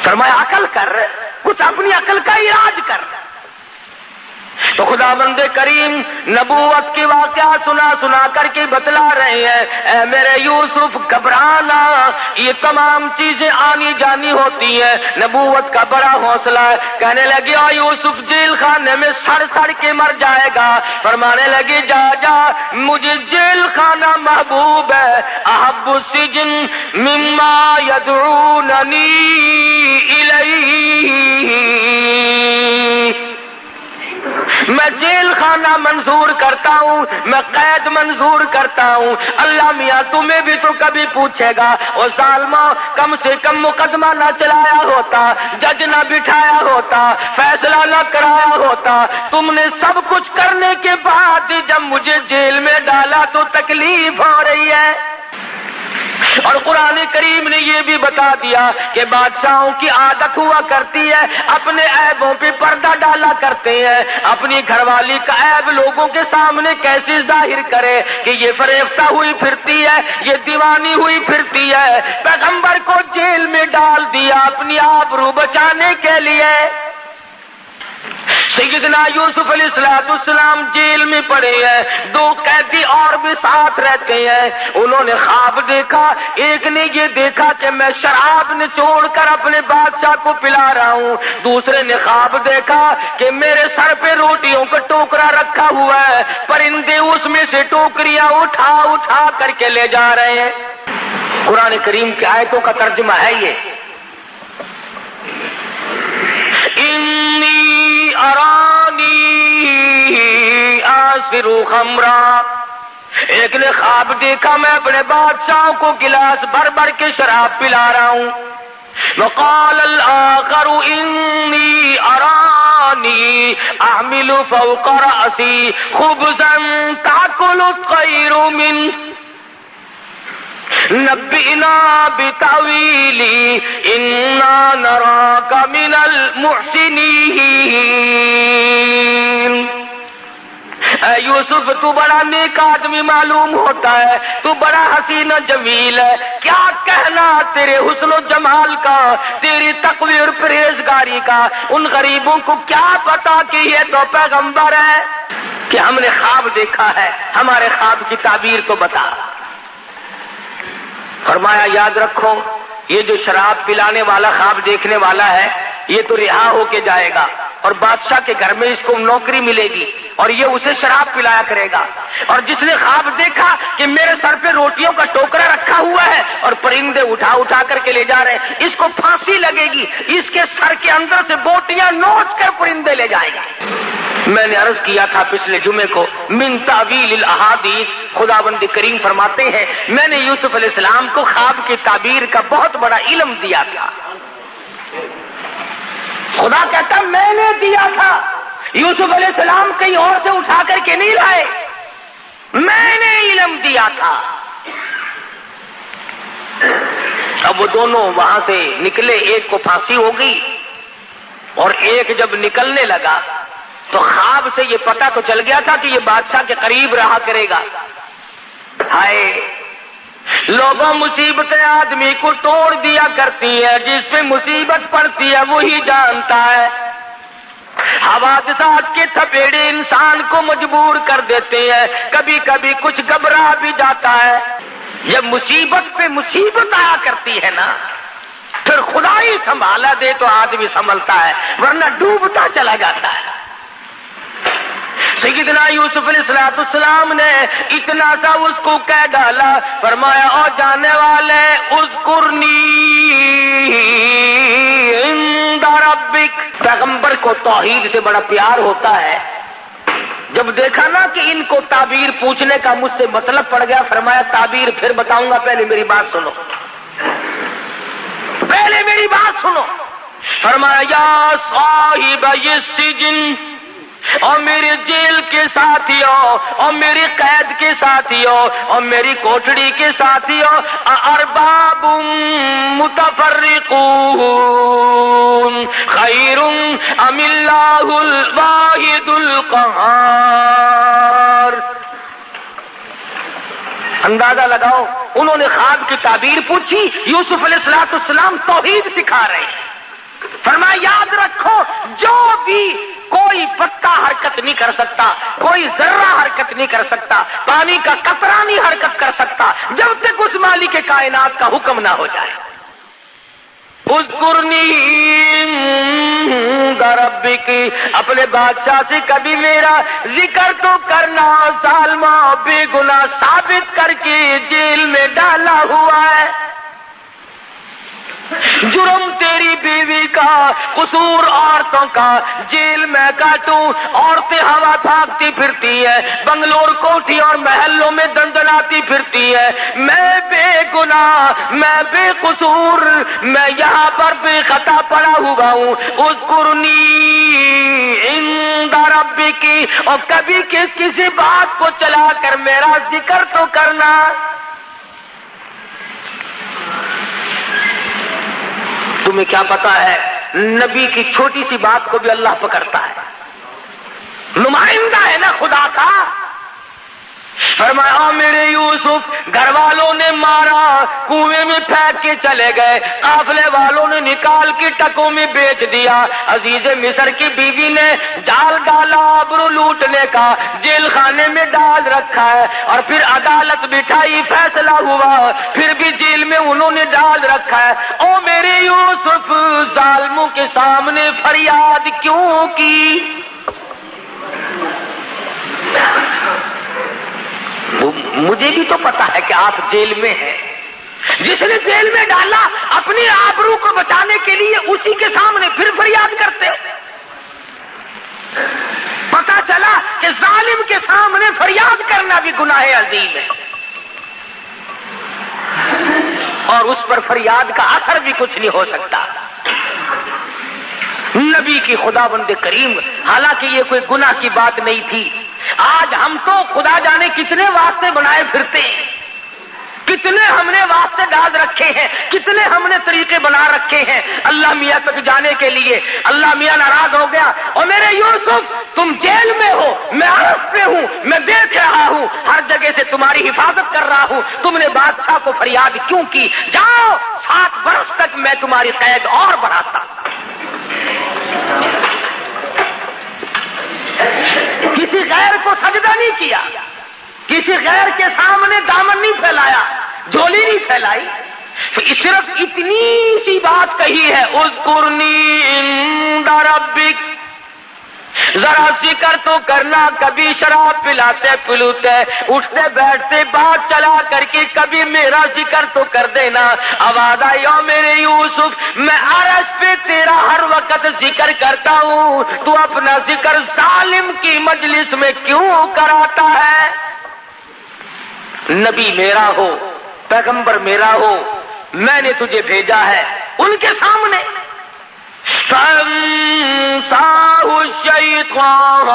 [SPEAKER 1] فرمایا عقل کر، کچھ اپنی عقل کا علاج کر۔ تو خدا بند کریم نبوت کی واقعہ سنا کر کے بتلا رہے ہیں، اے میرے یوسف گھبرانا، یہ تمام چیزیں آنی جانی ہوتی ہیں، نبوت کا بڑا حوصلہ ہے۔ کہنے لگی او یوسف جیل خانے میں سڑ کے مر جائے گا، فرمانے لگی جا مجھے جیل خانہ محبوب ہے، احب السجن مما یدعوننی الیہ، میں جیل خانہ منظور کرتا ہوں، میں قید منظور کرتا ہوں۔ اللہ میاں تمہیں بھی تو کبھی پوچھے گا، او ظالمو کم سے کم مقدمہ نہ چلایا ہوتا، جج نہ بٹھایا ہوتا، فیصلہ نہ کرایا ہوتا، تم نے سب کچھ کرنے کے بعد جب مجھے جیل میں ڈالا تو تکلیف ہو رہی ہے۔ اور قرآن کریم نے یہ بھی بتا دیا کہ بادشاہوں کی عادت ہوا کرتی ہے، اپنے عیبوں پہ پردہ ڈالا کرتے ہیں، اپنی گھر والی کا عیب لوگوں کے سامنے کیسے ظاہر کرے کہ یہ فریفتہ ہوئی پھرتی ہے، یہ دیوانی ہوئی پھرتی ہے۔ پیغمبر کو جیل میں ڈال دیا اپنی آبرو بچانے کے لیے۔ سیدنا یوسف علیہ السلام جیل میں پڑے ہیں، 2 قیدی اور بھی ساتھ رہتے ہیں، انہوں نے خواب دیکھا، ایک نے یہ دیکھا کہ میں شراب نچوڑ کر اپنے بادشاہ کو پلا رہا ہوں، دوسرے نے خواب دیکھا کہ میرے سر پہ روٹیوں کا ٹوکرا رکھا ہوا ہے، پرندے اس میں سے ٹوکریاں اٹھا کر کے لے جا رہے ہیں۔ قرآن کریم کی آیتوں کا ترجمہ ہے یہ، انی ارانی آسر خمرا، ایک نے خواب دیکھا میں اپنے بادشاہوں کو گلاس بھر بھر کے شراب پلا رہا ہوں۔ وقال الآخر انی ارانی احمل فوق رأسی خبزا تأکل الطیر منہ نبئنا بتاویلی انا نراک من المحسنین۔ اے یوسف تو بڑا نیک آدمی معلوم ہوتا ہے، تو بڑا حسین و جمیل ہے، کیا کہنا تیرے حسن و جمال کا، تیری تقوی اور پرہیزگاری کا، ان غریبوں کو کیا پتا کہ یہ تو پیغمبر ہے، کہ ہم نے خواب دیکھا ہے، ہمارے خواب کی تعبیر تو بتا۔ فرمایا یاد رکھو یہ جو شراب پلانے والا خواب دیکھنے والا ہے یہ تو رہا ہو کے جائے گا، اور بادشاہ کے گھر میں اس کو نوکری ملے گی اور یہ اسے شراب پلایا کرے گا، اور جس نے خواب دیکھا کہ میرے سر پہ روٹیوں کا ٹوکرا رکھا ہوا ہے اور پرندے اٹھا اٹھا کر کے لے جا رہے ہیں، اس کو پھانسی لگے گی، اس کے سر کے اندر سے بوٹیاں نوچ کر پرندے لے جائے گا۔ میں نے عرض کیا تھا پچھلے جمعے کو، من تعویل الاحادیث، خداوند کریم فرماتے ہیں میں نے یوسف علیہ السلام کو خواب کی تعبیر کا بہت بڑا علم دیا تھا۔ خدا کہتا میں نے دیا تھا، یوسف علیہ السلام کہیں اور سے اٹھا کر کے نہیں لائے، میں نے علم دیا تھا۔ اب وہ دونوں وہاں سے نکلے، ایک کو پھانسی ہو گئی اور ایک جب نکلنے لگا تو خواب سے یہ پتہ تو چل گیا تھا کہ یہ بادشاہ کے قریب رہا کرے گا۔ ہائے لوگوں مصیبتیں آدمی کو توڑ دیا کرتی ہیں، جس پہ مصیبت پڑتی ہے وہی جانتا ہے۔ حوادثات کے تھپیڑے انسان کو مجبور کر دیتے ہیں، کبھی کبھی کچھ گھبرا بھی جاتا ہے۔ جب مصیبت پہ مصیبت آیا کرتی ہے نا پھر خدا ہی سنبھالا دے تو آدمی سنبھلتا ہے، ورنہ ڈوبتا چلا جاتا ہے۔ سیدنا یوسف علیہ السلام نے اتنا سا اس کو کہہ ڈالا، فرمایا او جانے والے اذکرنی عند ربک۔ پیغمبر کو توحید سے بڑا پیار ہوتا ہے، جب دیکھا نا کہ ان کو تعبیر پوچھنے کا مجھ سے مطلب پڑ گیا، فرمایا تعبیر پھر بتاؤں گا، پہلے میری بات سنو، پہلے میری بات سنو۔ فرمایا یا صاحب السجن، اور میرے جیل کے ساتھیوں اور میری قید کے ساتھیوں اور میری کوٹڑی کے ساتھیوں، ارباب متفرقون خیر ام اللہ الواحد القہار۔ اندازہ لگاؤ، انہوں نے خواب کی تعبیر پوچھی، یوسف علیہ السلام توحید سکھا رہے ہیں۔ فرمایا یاد رکھو جو بھی کوئی پتا حرکت نہیں کر سکتا، کوئی ذرہ حرکت نہیں کر سکتا، پانی کا قطرہ نہیں حرکت کر سکتا جب تک اس مالک کائنات کا حکم نہ ہو جائے۔ اذکرنی عند ربک، اپنے بادشاہ سے کبھی میرا ذکر تو کرنا، ظالمہ بے گناہ ثابت کر کے جیل میں ڈالا ہوا ہے، جرم تیری بیوی کا، قصور عورتوں کا، جیل میں کاٹوں، عورتیں ہوا بھاگتی پھرتی ہیں، بنگلور کوٹھی اور محلوں میں دندناتی پھرتی ہیں، میں بے گناہ، میں بے قصور، میں یہاں پر بے خطا پڑا ہوا ہوں۔ اذکرنی عند ربک، اور کبھی کسی بات کو چلا کر میرا ذکر تو کرنا۔ تمہیں کیا پتا ہے نبی کی چھوٹی سی بات کو بھی اللہ پکڑتا ہے، نمائندہ ہے نا خدا کا۔ فرمایا میرے یوسف، گھر والوں نے مارا، کنویں میں پھینک کے چلے گئے، قافلے والوں نے نکال کے ٹکوں میں بیچ دیا، عزیز مصر کی بیوی نے جال ڈالا آبرو لوٹنے کا، جیل خانے میں ڈال رکھا ہے، اور پھر عدالت بٹھائی، فیصلہ ہوا، پھر بھی جیل میں انہوں نے ڈال رکھا ہے۔ او میرے یوسف، ظالموں کے سامنے فریاد کیوں کی؟ مجھے بھی تو پتا ہے کہ آپ جیل میں ہیں، جس نے جیل میں ڈالا اپنی آبرو کو بچانے کے لیے اسی کے سامنے پھر فریاد کرتے ہو۔ پتا چلا کہ ظالم کے سامنے فریاد کرنا بھی گناہ عظیم ہے، اور اس پر فریاد کا اثر بھی کچھ نہیں ہو سکتا۔ نبی کی خداوند کریم، حالانکہ یہ کوئی گناہ کی بات نہیں تھی، آج ہم تو خدا جانے کتنے واسطے بنائے پھرتے ہیں، کتنے کتنے ہم نے واسطے ڈال رکھے ہیں، کتنے ہم نے طریقے بنا رکھے ہیں اللہ میاں تک جانے کے لیے۔ اللہ میاں ناراض ہو گیا، اور میرے یوسف تم جیل میں ہو، میں عرف پہ ہوں، میں دیکھ رہا ہوں، ہر جگہ سے تمہاری حفاظت کر رہا ہوں، تم نے بادشاہ کو فریاد کیوں کی؟ جاؤ 7 برس تک میں تمہاری قید اور بڑھاتا۔ کسی غیر کو سجدہ نہیں کیا، کسی غیر کے سامنے دامن نہیں پھیلایا، جھولی نہیں پھیلائی، صرف اتنی سی بات کہی ہے، اذکرنی عند ربک، ذرا ذکر تو کرنا، کبھی شراب پلاتے پلوتے اٹھتے بیٹھتے بات چلا کر کے کبھی میرا ذکر تو کر دینا۔ آواز آئی او میرے یوسف، میں عرش پہ تیرا ہر وقت ذکر کرتا ہوں، تو اپنا ذکر ظالم کی مجلس میں کیوں کراتا ہے؟ نبی میرا ہو، پیغمبر میرا ہو، میں نے تجھے بھیجا ہے ان کے سامنے۔ فَأَنسَاهُ الشَّيْطَانُ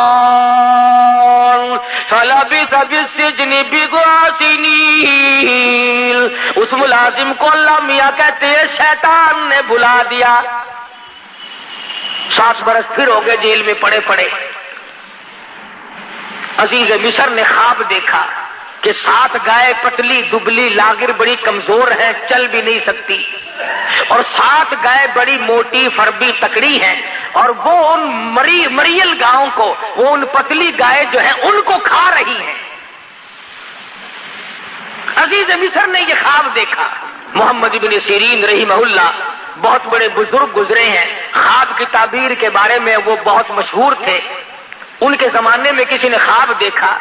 [SPEAKER 1] فَلَبِثَ فِي السِّجْنِ بِضْعَ سِنِينَ، اس ملازم کو اللہ میاں کہتے ہیں شیطان نے بلا دیا، 7 برس پھر ہو گئے جیل میں پڑے پڑے۔ عزیز مصر نے خواب دیکھا کہ 7 گائے پتلی دبلی لاغر بڑی کمزور ہیں، چل بھی نہیں سکتی، اور 7 گائے بڑی موٹی فربی تکڑی ہیں، اور وہ ان مریل گاؤں کو، وہ ان پتلی گائے جو ہیں ان کو کھا رہی ہیں۔ عزیز مصر نے یہ خواب دیکھا۔ محمد ابن سیرین رحمہ اللہ بہت بڑے بزرگ گزرے ہیں، خواب کی تعبیر کے بارے میں وہ بہت مشہور تھے۔ ان کے زمانے میں کسی نے خواب دیکھا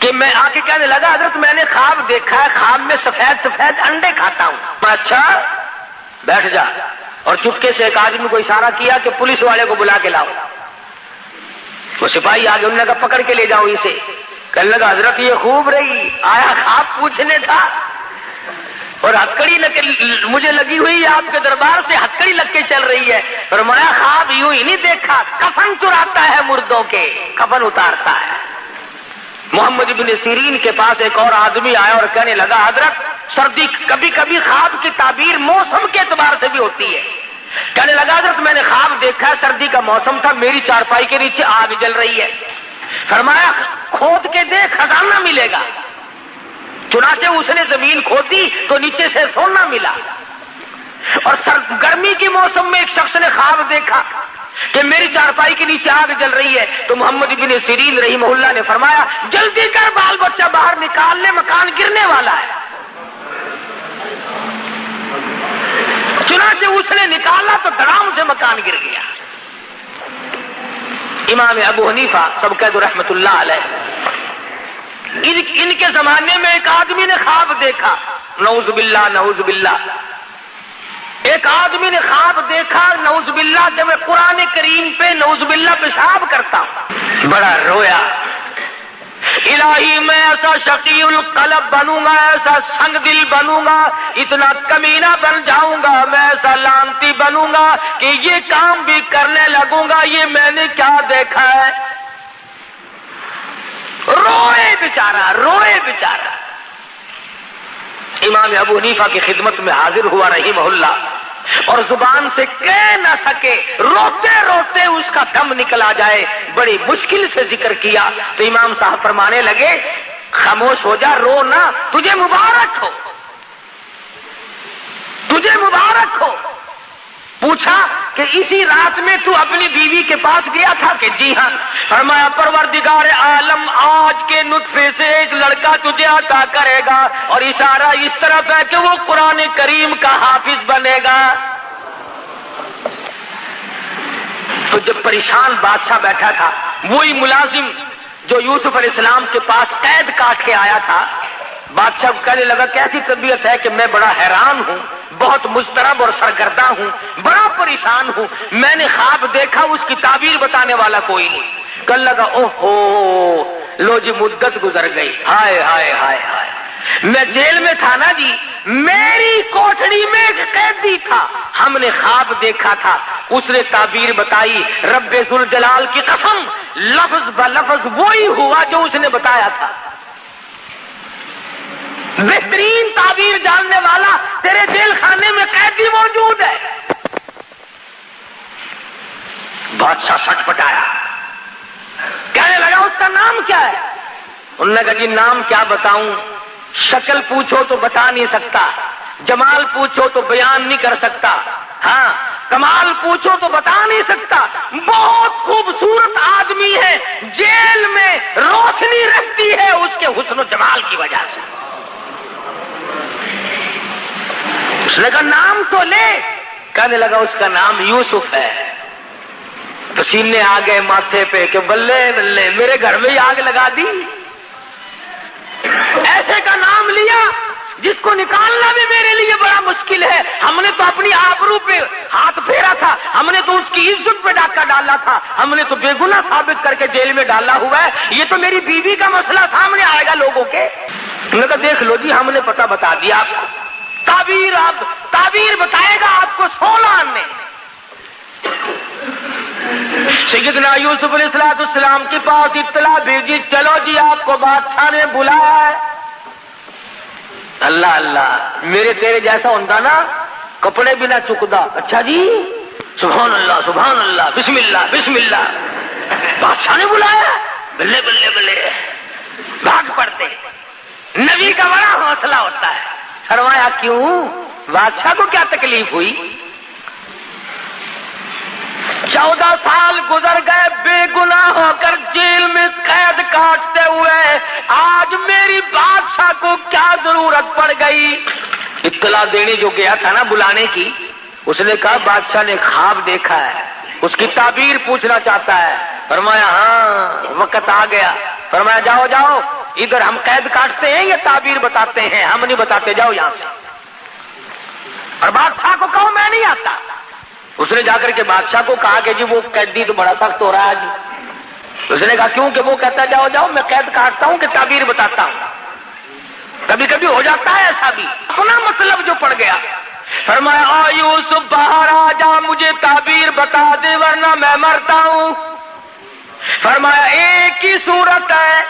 [SPEAKER 1] کہ میں آ کے کہنے لگا حضرت میں نے خواب دیکھا ہے، خواب میں سفید سفید انڈے کھاتا ہوں۔ اچھا بیٹھ جا، اور چپکے سے ایک آدمی کو اشارہ کیا کہ پولیس والے کو بلا کے لاؤ۔ وہ سپاہی آگے انہوں نے کہا پکڑ کے لے جاؤ اسے۔ کہنے لگا حضرت یہ خوب رہی، آیا خواب پوچھنے تھا، اور ہتکڑی مجھے لگی ہوئی ہے آپ کے دربار سے، ہتکڑی لگ کے چل رہی ہے۔ فرمایا خواب یوں ہی نہیں دیکھا، کفن چراتا ہے مردوں کے، کفن اتارتا ہے۔ محمد ابن سیرین کے پاس ایک اور آدمی آیا اور کہنے لگا حضرت سردی، کبھی کبھی خواب کی تعبیر موسم کے اعتبار سے بھی ہوتی ہے۔ کہنے لگا حضرت میں نے خواب دیکھا، سردی کا موسم تھا، میری چارپائی کے نیچے آگ جل رہی ہے۔ فرمایا کھود کے دیکھ خزانہ ملے گا۔ چنانچہ اس نے زمین کھودی تو نیچے سے سونا ملا۔ اور گرمی کے موسم میں ایک شخص نے خواب دیکھا کہ میری چارپائی کے نیچے آگ جل رہی ہے، تو محمد ابن سیرین رحمہ اللہ نے فرمایا جلدی کر بال بچہ باہر نکال لے، مکان گرنے والا ہے۔ چنانچہ اس نے نکالا تو دھڑام سے مکان گر گیا۔ امام ابو حنیفہ سب کہہ دو رحمت اللہ علیہ، ان کے زمانے میں ایک آدمی نے خواب دیکھا، نعوذ باللہ نعوذ باللہ، ایک آدمی نے خواب دیکھا نعوذ باللہ کہ میں قرآن کریم پہ نعوذ باللہ پیشاب کرتا ہوں۔ بڑا رویا، الہی میں ایسا شقی القلب بنوں گا، ایسا سنگ دل بنوں گا، اتنا کمینہ بن جاؤں گا، میں ایسا لانتی بنوں گا کہ یہ کام بھی کرنے لگوں گا، یہ میں نے کیا دیکھا ہے۔ روئے بیچارہ، روئے بیچارہ۔ امام ابو حنیفہ کی خدمت میں حاضر ہوا رحمہ اللہ، اور زبان سے کہہ نہ سکے، روتے روتے اس کا دم نکلا جائے، بڑی مشکل سے ذکر کیا تو امام صاحب فرمانے لگے خاموش ہو جا، رو نہ، تجھے مبارک ہو، تجھے مبارک ہو۔ پوچھا کہ اسی رات میں تو اپنی بیوی کے پاس گیا تھا کہ جی ہاں۔ فرمایا پروردگار عالم آج کے نطفے سے ایک لڑکا تجھے عطا کرے گا، اور اشارہ اس طرف ہے کہ وہ قرآن کریم کا حافظ بنے گا۔ تو جب پریشان بادشاہ بیٹھا تھا، وہی ملازم جو یوسف علیہ السلام کے پاس قید کاٹ کے آیا تھا، بادشاہ کہنے لگا کیسی طبیعت ہے کہ میں بڑا حیران ہوں، بہت مضطرب اور سرگرداں ہوں، بڑا پریشان ہوں، میں نے خواب دیکھا، اس کی تعبیر بتانے والا کوئی نہیں۔ کہنے لگا اوہو لو جی مدت گزر گئی، ہائے ہائے ہائے ہائے، میں جیل میں تھا نا جی، میری کوٹڑی میں ایک قیدی تھا، ہم نے خواب دیکھا تھا، اس نے تعبیر بتائی، رب ذوالجلال کی قسم لفظ بلفظ وہی ہوا جو اس نے بتایا تھا۔ بہترین تعبیر جاننے والا تیرے جیل خانے میں قیدی موجود ہے۔ بادشاہ سٹ پٹایا، کہنے لگا اس کا نام کیا ہے؟ انہوں نے کہا جی نام کیا بتاؤں، شکل پوچھو تو بتا نہیں سکتا، جمال پوچھو تو بیان نہیں کر سکتا، ہاں کمال پوچھو تو بتا نہیں سکتا، بہت خوبصورت آدمی ہے، جیل میں روشنی رہتی ہے اس کے حسن و جمال کی وجہ سے۔ اس نے کہا نام تو لے، کہنے لگا اس کا نام یوسف ہے۔ پسینے آ گئے ماتھے پہ کہ بلے بلے میرے گھر میں ہی آگ لگا دی، ایسے کا نام لیا جس کو نکالنا بھی میرے لیے بڑا مشکل ہے۔ ہم نے تو اپنی آبرو پہ ہاتھ پھیرا تھا، ہم نے تو اس کی عزت پہ ڈاکہ ڈالا تھا، ہم نے تو بے گناہ ثابت کر کے جیل میں ڈالا ہوا ہے، یہ تو میری بیوی کا مسئلہ سامنے آئے گا لوگوں کے۔ انہوں نے کہا دیکھ لو جی ہم نے پتہ بتا دیا آپ کو، تعبیر بتائے گا آپ کو 16 آنے۔ سیدنا یوسف علیہ السلام کے پاس اطلاع بھیجی، چلو جی آپ کو بادشاہ نے بلایا ہے۔ اللہ اللہ، میرے تیرے جیسا ہوتا نا کپڑے بھی نہ چکدا، اچھا جی سبحان اللہ سبحان اللہ بسم اللہ بسم اللہ، بادشاہ نے بلایا، بلے بلے بلے بھاگ پڑتے۔ نبی کا بڑا حوصلہ ہوتا ہے۔ فرمایا کیوں، بادشاہ کو کیا تکلیف ہوئی؟ 14 سال گزر گئے بے گناہ ہو کر جیل میں قید کاٹتے ہوئے، آج میری بادشاہ کو کیا ضرورت پڑ گئی؟ اطلاع دینے جو گیا تھا نا بلانے کی، اس نے کہا بادشاہ نے خواب دیکھا ہے، اس کی تعبیر پوچھنا چاہتا ہے۔ فرمایا ہاں وقت آ گیا۔ فرمایا جاؤ جاؤ، ادھر ہم قید کاٹتے ہیں یا تعبیر بتاتے ہیں؟ ہم نہیں بتاتے، جاؤ یہاں سے۔ اور بادشاہ کو کہو میں نہیں آتا۔ اس نے جا کر کے بادشاہ کو کہا کہ جی وہ قیدی تو بڑا سخت ہو رہا ہے جی۔ اس نے کہا کیوں؟ کہ وہ کہتا جاؤ جاؤ میں قید کاٹتا ہوں کہ تعبیر بتاتا ہوں؟ کبھی کبھی ہو جاتا ہے ایسا بھی، اپنا مطلب جو پڑ گیا۔ فرمایا آ یوسف باہر آ جا، مجھے تعبیر بتا دے ورنہ میں مرتا ہوں۔ فرمایا ایک ہی صورت ہے،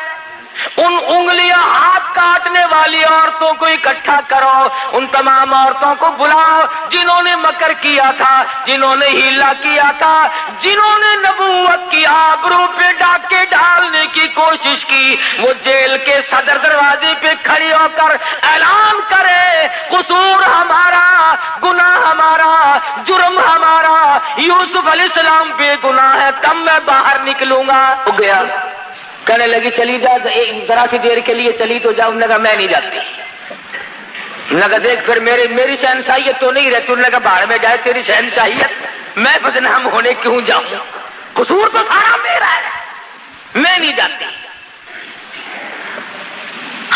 [SPEAKER 1] ان انگلیاں ہاتھ کاٹنے والی عورتوں کو اکٹھا کرو، ان تمام عورتوں کو بلاؤ جنہوں نے مکر کیا تھا، جنہوں نے ہیلا کیا تھا، جنہوں نے نبوت کی آبرو پہ ڈاکے ڈالنے کی کوشش کی، وہ جیل کے صدر دروازے پہ کھڑی ہو کر اعلان کرے قصور ہمارا، گناہ ہمارا، جرم ہمارا، یوسف علیہ السلام بے گناہ ہے، تب میں باہر نکلوں گا۔ ہو گیا، کہنے لگی چلی جا، ذرا سی دیر کے لیے چلی تو جاؤ۔ انہوں نے کہا میں نہیں جاتی۔ انہوں نے کہا دیکھ پھر میری شہنشاہیت تو نہیں رہتی۔ انہوں نے کہا باہر میں جائے تیری شہنشاہیت، میں بدنام ہونے کیوں جاؤں؟ قصور تو سارا میرا ہے، میں نہیں جاتی۔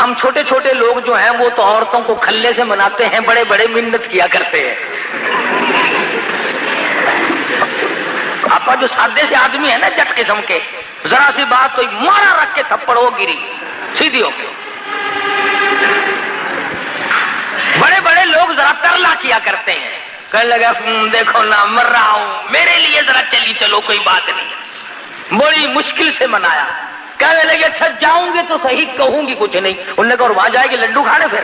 [SPEAKER 1] ہم چھوٹے چھوٹے لوگ جو ہیں وہ تو عورتوں کو کھلے سے مناتے ہیں، بڑے بڑے منت کیا کرتے ہیں۔ آپ جو سادے سے آدمی ہے نا جٹ قسم کے، ذرا سی بات تو مارا رکھ کے تھپڑ ہو گری سیدھی ہو کے۔ بڑے بڑے لوگ ذرا ترلا کیا کرتے ہیں، کہنے لگا دیکھو نا مر رہا ہوں، میرے لیے ذرا چلی چلو کوئی بات نہیں۔ بڑی مشکل سے منایا۔ کہنے لگے اچھا جاؤں گے تو صحیح، کہوں گی کچھ نہیں۔ انہوں نے کہا اور وہاں جائے گی لڈو کھانے پھر؟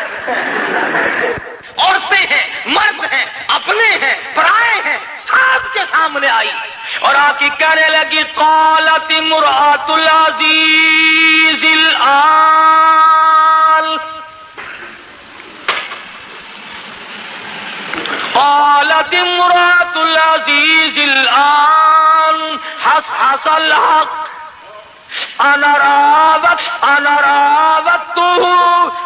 [SPEAKER 1] عورتیں ہیں، مرد ہیں، اپنے ہیں، پرائے ہیں، سب کے سامنے آئی اور آ کے کہنے لگی قالت امرأۃ العزیز الآن، قالت امرأۃ العزیز الآن حصحص الحق انا راودته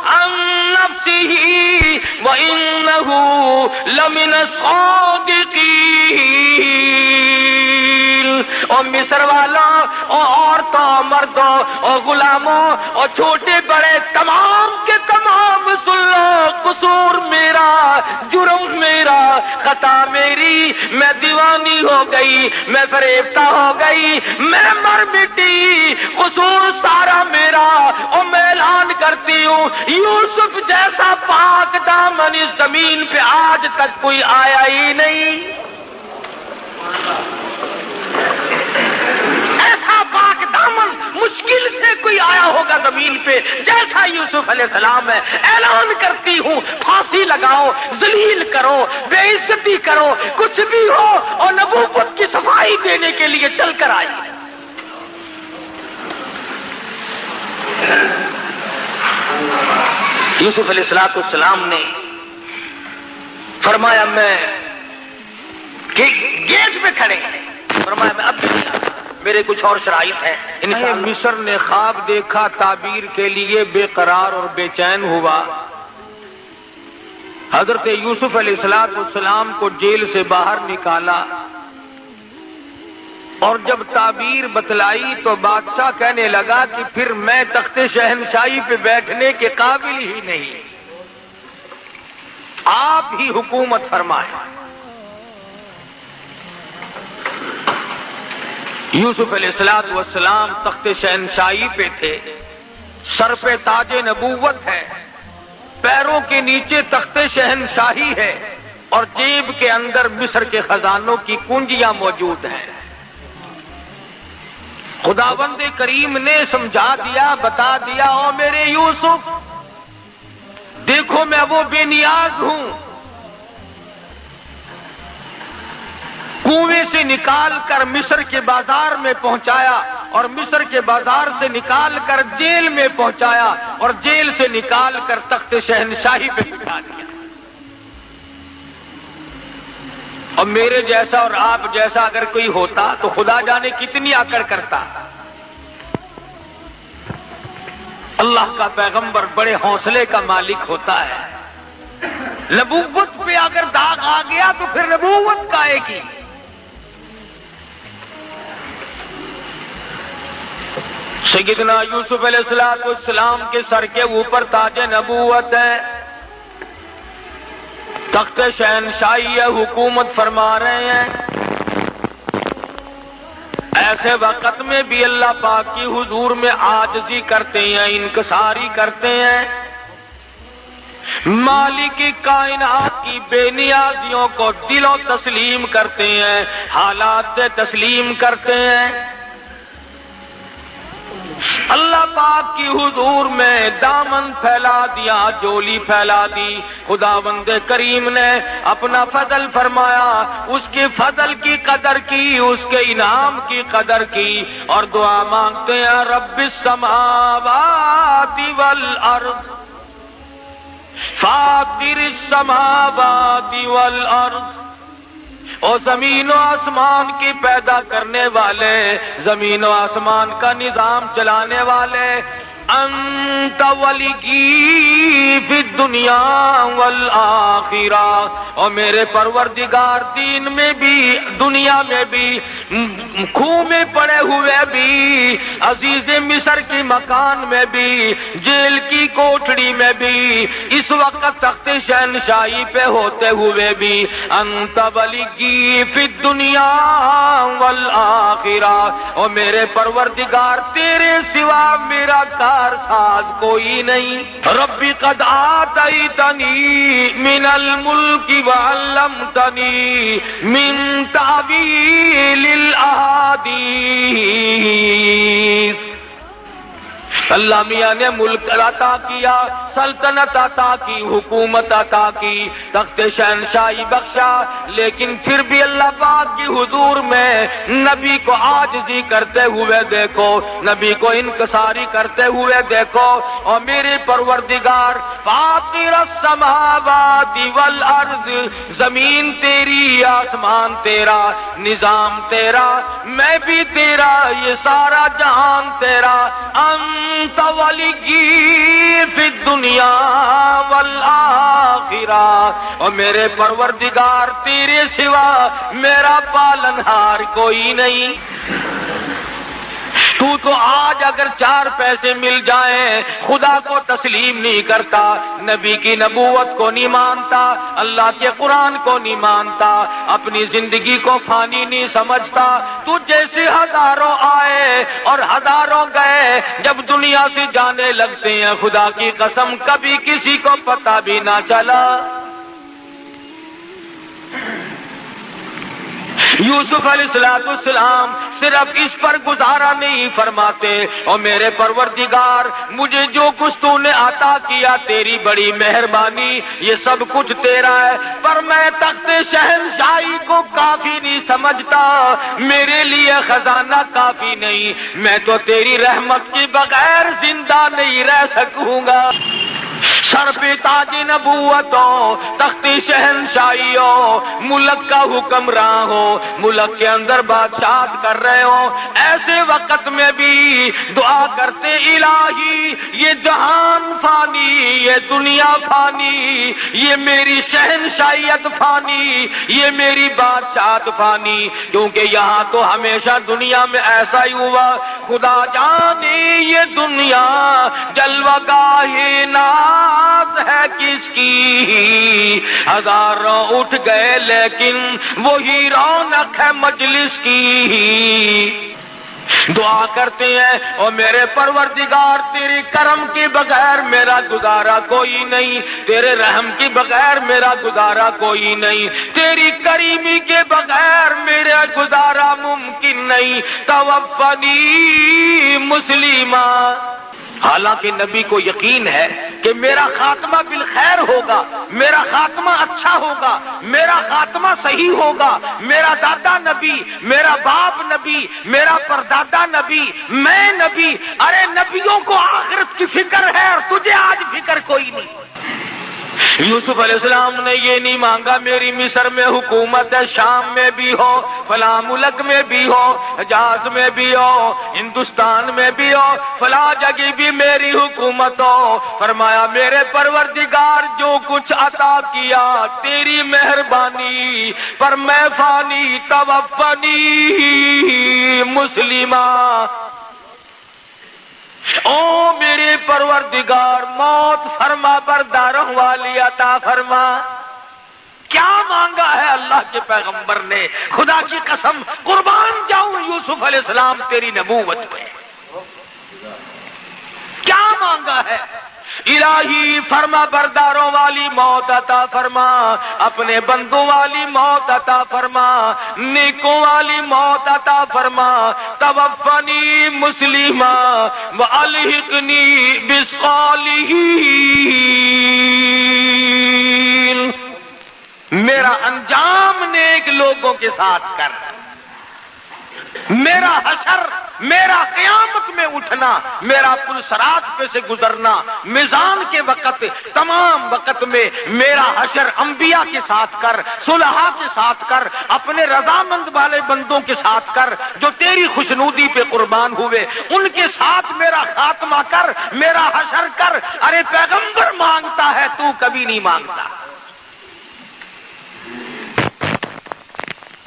[SPEAKER 1] عن نفسه وانه لمن الصادقین۔ اور مصر والوں اور عورتوں، مردوں اور غلاموں اور چھوٹے بڑے تمام کے تمام سن لو، قصور میرا، جرم میرا، خطا میری، میں دیوانی ہو گئی، میں فریفتہ ہو گئی، میں مر مٹی، قصور سارا میرا۔ اور میں اعلان کرتی ہوں یوسف جیسا پاک دامن اس زمین پہ آج تک کوئی آیا ہی نہیں۔ ایسا پاک دامن مجھ مشکل سے کوئی آیا ہوگا زمین پہ جیسا یوسف علیہ السلام ہے، اعلان کرتی ہوں پھانسی لگاؤ، ذلیل کرو، بے عزتی کرو، کچھ بھی ہو، اور نبوت کی صفائی دینے کے لیے چل کر آئی۔ یوسف علیہ السلام نے فرمایا میں گیٹ پہ کھڑے ہیں، فرمایا میں اب میرے کچھ اور شرائط ہیں۔
[SPEAKER 3] مصر نے خواب دیکھا، تعبیر کے لیے بے قرار اور بے چین ہوا۔ حضرت یوسف علیہ السلام کو جیل سے باہر نکالا، اور جب تعبیر بتلائی تو بادشاہ کہنے لگا کہ پھر میں تخت شہنشاہی پہ بیٹھنے کے قابل ہی نہیں، آپ ہی حکومت فرمائیں۔ یوسف علیہ السلام تخت شہنشاہی پہ تھے، سر پہ تاج نبوت ہے، پیروں کے نیچے تخت شہنشاہی ہے، اور جیب کے اندر مصر کے خزانوں کی کنجیاں موجود ہیں۔ خداوند کریم نے سمجھا دیا، بتا دیا، او میرے یوسف دیکھو میں وہ بے نیاز ہوں، کنویں سے نکال کر مصر کے بازار میں پہنچایا، اور مصر کے بازار سے نکال کر جیل میں پہنچایا، اور جیل سے نکال کر تخت شہنشاہی پہ بٹھا دیا۔ اور میرے جیسا اور آپ جیسا اگر کوئی ہوتا تو خدا جانے کتنی آکڑ کرتا۔ اللہ کا پیغمبر بڑے حوصلے کا مالک ہوتا ہے، نبوت پہ اگر داغ آ گیا تو پھر نبوت کائے کی۔ سیدنا یوسف علیہ السلام کے سر کے اوپر تاج نبوت ہے، تخت شہنشاہی حکومت فرما رہے ہیں۔ ایسے وقت میں بھی اللہ پاک کی حضور میں عاجزی کرتے ہیں، انکساری کرتے ہیں، مالک کائنات کی بے نیازیوں کو دل و تسلیم کرتے ہیں، حالات سے تسلیم کرتے ہیں۔ اللہ پاک کی حضور میں دامن پھیلا دیا، جولی پھیلا دی۔ خداوند کریم نے اپنا فضل فرمایا، اس کے فضل کی قدر کی، اس کے انعام کی قدر کی، اور دعا مانگتے ہیں رب السماوات والارض فاطر السماوات والارض، اور زمین و آسمان کی پیدا کرنے والے، زمین و آسمان کا نظام چلانے والے، انت ولی فی الدنیا والآخرہ، اور میرے پروردگار دین میں بھی دنیا میں بھی، کھوہ میں پڑے ہوئے بھی، عزیز مصر کی مکان میں بھی، جیل کی کوٹڑی میں بھی، اس وقت تخت شہنشاہی پہ ہوتے ہوئے بھی، انت ولی فی الدنیا والآخرہ، اور میرے پروردگار تیرے سوا میرا ساز کوئی نہیں۔ ربی قد آتیتنی من الملک وعلمتنی من تعویل الاحادیث، اللہ میاں نے ملک عطا کیا، سلطنت عطا کی، حکومت عطا کی، تخت شہنشاہی بخشا، لیکن پھر بھی اللہ پاک کی حضور میں نبی کو عاجزی کرتے ہوئے دیکھو، نبی کو انکساری کرتے ہوئے دیکھو۔ اور میرے پروردگار فاطر السماوات والارض، زمین تیری، آسمان تیرا، نظام تیرا، میں بھی تیرا، یہ سارا جہان تیرا، انت ولی فی الدنیا والآخرہ، اور میرے پروردگار تیرے سوا میرا پالنہار کوئی نہیں۔ تو آج اگر 4 پیسے مل جائیں خدا کو تسلیم نہیں کرتا، نبی کی نبوت کو نہیں مانتا، اللہ کے قرآن کو نہیں مانتا، اپنی زندگی کو فانی نہیں سمجھتا، تو جیسے ہزاروں آئے اور ہزاروں گئے، جب دنیا سے جانے لگتے ہیں خدا کی قسم کبھی کسی کو پتہ بھی نہ چلا۔ یوسف علیہ السلام صرف اس پر گزارا نہیں فرماتے، اور میرے پروردگار مجھے جو کچھ تو نے عطا کیا تیری بڑی مہربانی، یہ سب کچھ تیرا ہے، پر میں تخت شہنشاہی کو کافی نہیں سمجھتا، میرے لیے خزانہ کافی نہیں، میں تو تیری رحمت کے بغیر زندہ نہیں رہ سکوں گا۔ سر پہ تاج نبوت ہو، تخت شہنشاہی ہو، ملک کا حکمراں ہو، ملک کے اندر بادشاہت کر رہے ہو، ایسے وقت میں بھی دعا کرتے الہی یہ جہان فانی، یہ دنیا فانی، یہ میری شہنشاہیت فانی، یہ میری بادشاہت فانی، کیونکہ یہاں تو ہمیشہ دنیا میں ایسا ہی ہوا، خدا جانے یہ دنیا جلوہ گاہ ناز ہے کس کی، ہزاروں اٹھ گئے لیکن وہی رونق ہے مجلس کی۔ دعا کرتے ہیں اور میرے پروردگار تیری کرم کے بغیر میرا گزارا کوئی نہیں، تیرے رحم کے بغیر میرا گزارا کوئی نہیں، تیری کریمی کے بغیر میرا گزارا ممکن نہیں، توفنی مسلمہ۔ حالانکہ نبی کو یقین ہے کہ میرا خاتمہ بالخیر ہوگا، میرا خاتمہ اچھا ہوگا، میرا خاتمہ صحیح ہوگا، میرا دادا نبی، میرا باپ نبی، میرا پردادا نبی، میں نبی، ارے نبیوں کو آخرت کی فکر ہے اور تجھے آج فکر کوئی نہیں۔ یوسف علیہ السلام نے یہ نہیں مانگا میری مصر میں حکومت ہے، شام میں بھی ہو، فلاں ملک میں بھی ہو، حجاز میں بھی ہو، ہندوستان میں بھی ہو، فلاں جگہ بھی میری حکومت ہو۔ فرمایا میرے پروردگار جو کچھ عطا کیا تیری مہربانی، پر میں فانی، توفنی مسلمہ۔ او میرے پروردگار موت فرما برداروں والی عطا فرما۔ کیا مانگا ہے اللہ کے پیغمبر نے؟ خدا کی قسم قربان جاؤں یوسف علیہ السلام تیری نبوت پہ، کیا مانگا ہے؟ الہی فرما برداروں والی موت عطا فرما، اپنے بندوں والی موت عطا فرما، نیکوں والی موت عطا فرما، توفنی مسلمہ والحقنی بالصالحین۔ میرا انجام نیک لوگوں کے ساتھ کر، میرا حشر، میرا قیامت میں اٹھنا، میرا پل صراط پہ سے گزرنا، میزان کے وقت، تمام وقت میں میرا حشر انبیاء کے ساتھ کر، صلحاء کے ساتھ کر، اپنے رضامند والے بندوں کے ساتھ کر جو تیری خوشنودی پہ قربان ہوئے، ان کے ساتھ میرا خاتمہ کر، میرا حشر کر۔ ارے پیغمبر مانگتا ہے تو کبھی نہیں مانگتا۔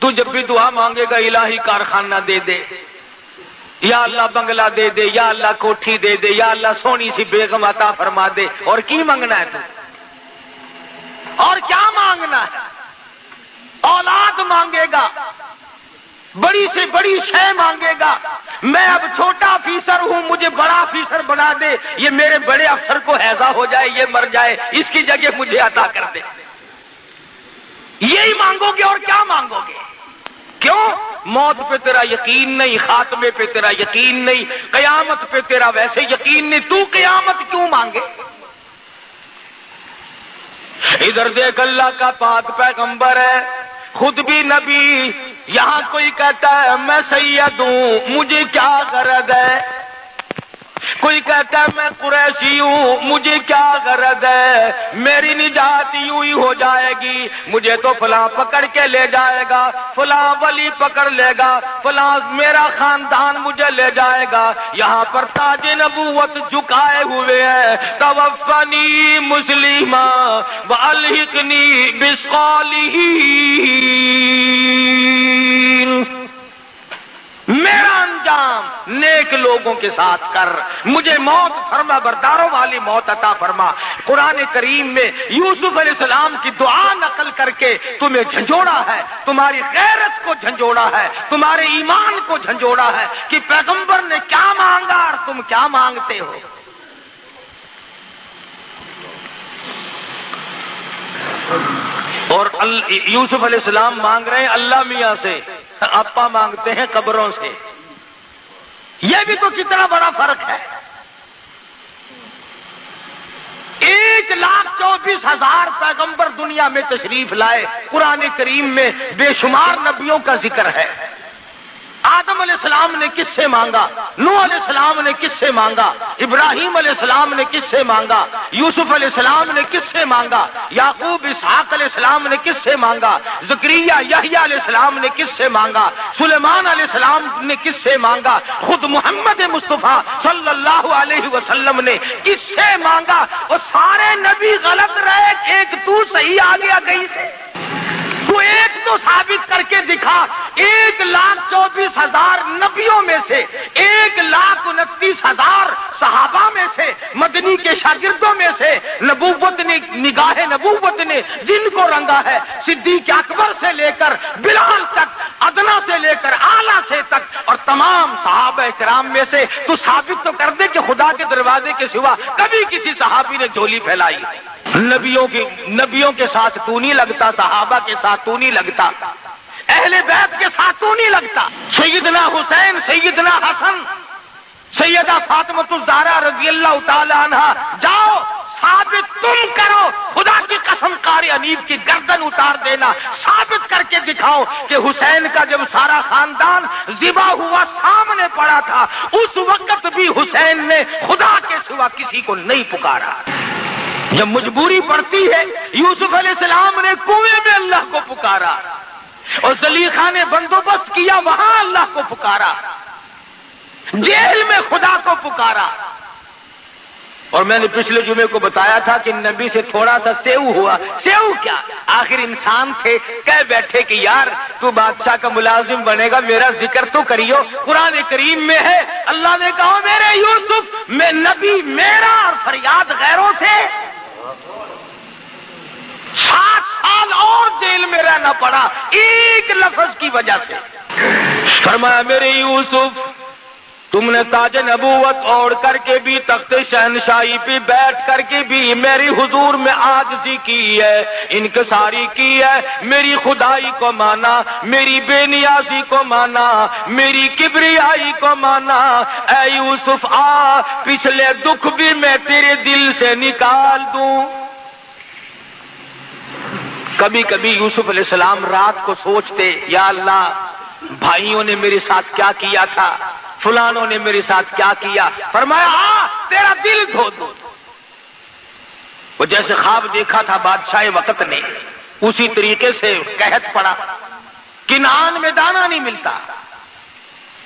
[SPEAKER 3] تو جب بھی دعا مانگے گا الہی کارخانہ دے دے، یا اللہ بنگلہ دے دے، یا اللہ کوٹھی دے دے، یا اللہ سونی سی بیگم عطا فرما دے، اور کی مانگنا ہے تو؟ اور کیا مانگنا ہے؟ اولاد مانگے گا، بڑی سے بڑی شے مانگے گا، میں اب چھوٹا افیسر ہوں مجھے بڑا افیسر بنا دے، یہ میرے بڑے افسر کو ہیضہ ہو جائے، یہ مر جائے، اس کی جگہ مجھے عطا کر دے، یہی مانگو گے۔ اور کیا مانگو گے؟ کیوں؟ موت پہ تیرا یقین نہیں، خاتمے پہ تیرا یقین نہیں، قیامت پہ تیرا ویسے یقین نہیں، تو قیامت کیوں مانگے؟ ادھر دیکھ اللہ کا پاک پیغمبر ہے، خود بھی نبی، یہاں کوئی کہتا ہے میں سید ہوں مجھے کیا غرض ہے، کوئی کہتا ہے میں قریشی ہوں مجھے کیا غرض ہے، میری نجات یوں ہی ہو جائے گی، مجھے تو فلاں پکڑ کے لے جائے گا، فلاں ولی پکڑ لے گا، فلاں میرا خاندان مجھے لے جائے گا۔ یہاں پر تاج نبوت جھکائے ہوئے ہیں، توفنی مسلمہ والحقنی بالصالحین۔ میرا انجام نیک لوگوں کے ساتھ کر، مجھے موت فرما برداروں والی موت عطا فرما۔ قرآن کریم میں یوسف علیہ السلام کی دعا نقل کر کے تمہیں جھنجھوڑا ہے، تمہاری غیرت کو جھنجھوڑا ہے، تمہارے ایمان کو جھنجھوڑا ہے کہ پیغمبر نے کیا مانگا اور تم کیا مانگتے ہو۔ اور یوسف علیہ السلام مانگ رہے ہیں اللہ میاں سے آپا مانگتے ہیں قبروں سے. یہ بھی تو کتنا بڑا فرق ہے. 1,24,000 پیغمبر دنیا میں تشریف لائے. قرآن کریم میں بے شمار نبیوں کا ذکر ہے. آدم علیہ السلام نے کس سے مانگا؟ نوح علیہ السلام نے کس سے مانگا؟ ابراہیم علیہ السلام نے کس سے مانگا؟ یوسف علیہ السلام نے کس سے مانگا؟ یعقوب اسحاق علیہ السلام نے کس سے مانگا؟ زکریا یحییٰ علیہ السلام نے کس سے مانگا؟ سلیمان علیہ السلام نے کس سے مانگا؟ خود محمد مصطفیٰ صلی اللہ علیہ وسلم نے کس سے مانگا؟ اور سارے نبی غلط رہے، ایک تو صحیح آ گیا کہیں سے. تو ایک تو ثابت کر کے دکھا. 1,24,000 نبیوں میں سے 1,29,000 صحابہ میں سے مدنی کے شاگردوں میں سے نبوت نے، نگاہ نبوت نے جن کو رنگا ہے، صدیق اکبر سے لے کر بلال تک، ادنا سے لے کر اعلیٰ سے تک، اور تمام صحابہ کرام میں سے تو ثابت تو کر دے کہ خدا کے دروازے کے سوا کبھی کسی صحابی نے جھولی پھیلائی. نبیوں کے ساتھ تو نہیں لگتا، صحابہ کے ساتھ تو نہیں لگتا، اہل بیت کے ساتھ تو نہیں لگتا. سیدنا حسین، سیدنا حسن، سیدہ فاطمہ الزہرا رضی اللہ تعالی عنہ، جاؤ ثابت تم کرو. خدا کی قسم قاری انیب کی گردن اتار دینا، ثابت کر کے دکھاؤ کہ حسین کا جب سارا خاندان ذبح ہوا سامنے پڑا تھا، اس وقت بھی حسین نے خدا کے سوا کسی کو نہیں پکارا. جب مجبوری پڑتی ہے، یوسف علیہ السلام نے کنویں میں اللہ کو پکارا، اور زلیخا نے بندوبست کیا وہاں اللہ کو پکارا، جیل میں خدا کو پکارا. اور میں نے پچھلے جمعے کو بتایا تھا کہ نبی سے تھوڑا سا سیو ہوا. سیو کیا، آخر انسان تھے، کہہ بیٹھے کہ یار تو بادشاہ کا ملازم بنے گا، میرا ذکر تو کریو. قرآن کریم میں ہے، اللہ نے کہا میرے یوسف میں نبی میرا اور فریاد غیروں سے. 7 سال اور جیل میں رہنا پڑا ایک لفظ کی وجہ سے. فرمایا میرے یوسف تم نے تاج نبوت اوڑھ کر کے بھی، تخت شہنشاہی پہ بیٹھ کر کے بھی میری حضور میں عاجزی کی ہے، انکساری کی ہے، میری خدائی کو مانا، میری بے نیازی کو مانا، میری کبریائی کو مانا. اے یوسف آ، پچھلے دکھ بھی میں تیرے دل سے نکال دوں. کبھی کبھی یوسف علیہ السلام رات کو سوچتے، یا اللہ بھائیوں نے میرے ساتھ کیا کیا تھا، فلانوں نے میرے ساتھ کیا کیا. فرمایا ہاں تیرا دل دھو دو. وہ جیسے خواب دیکھا تھا بادشاہ وقت نے، اسی طریقے سے قحط پڑا، کنعان میں دانا نہیں ملتا،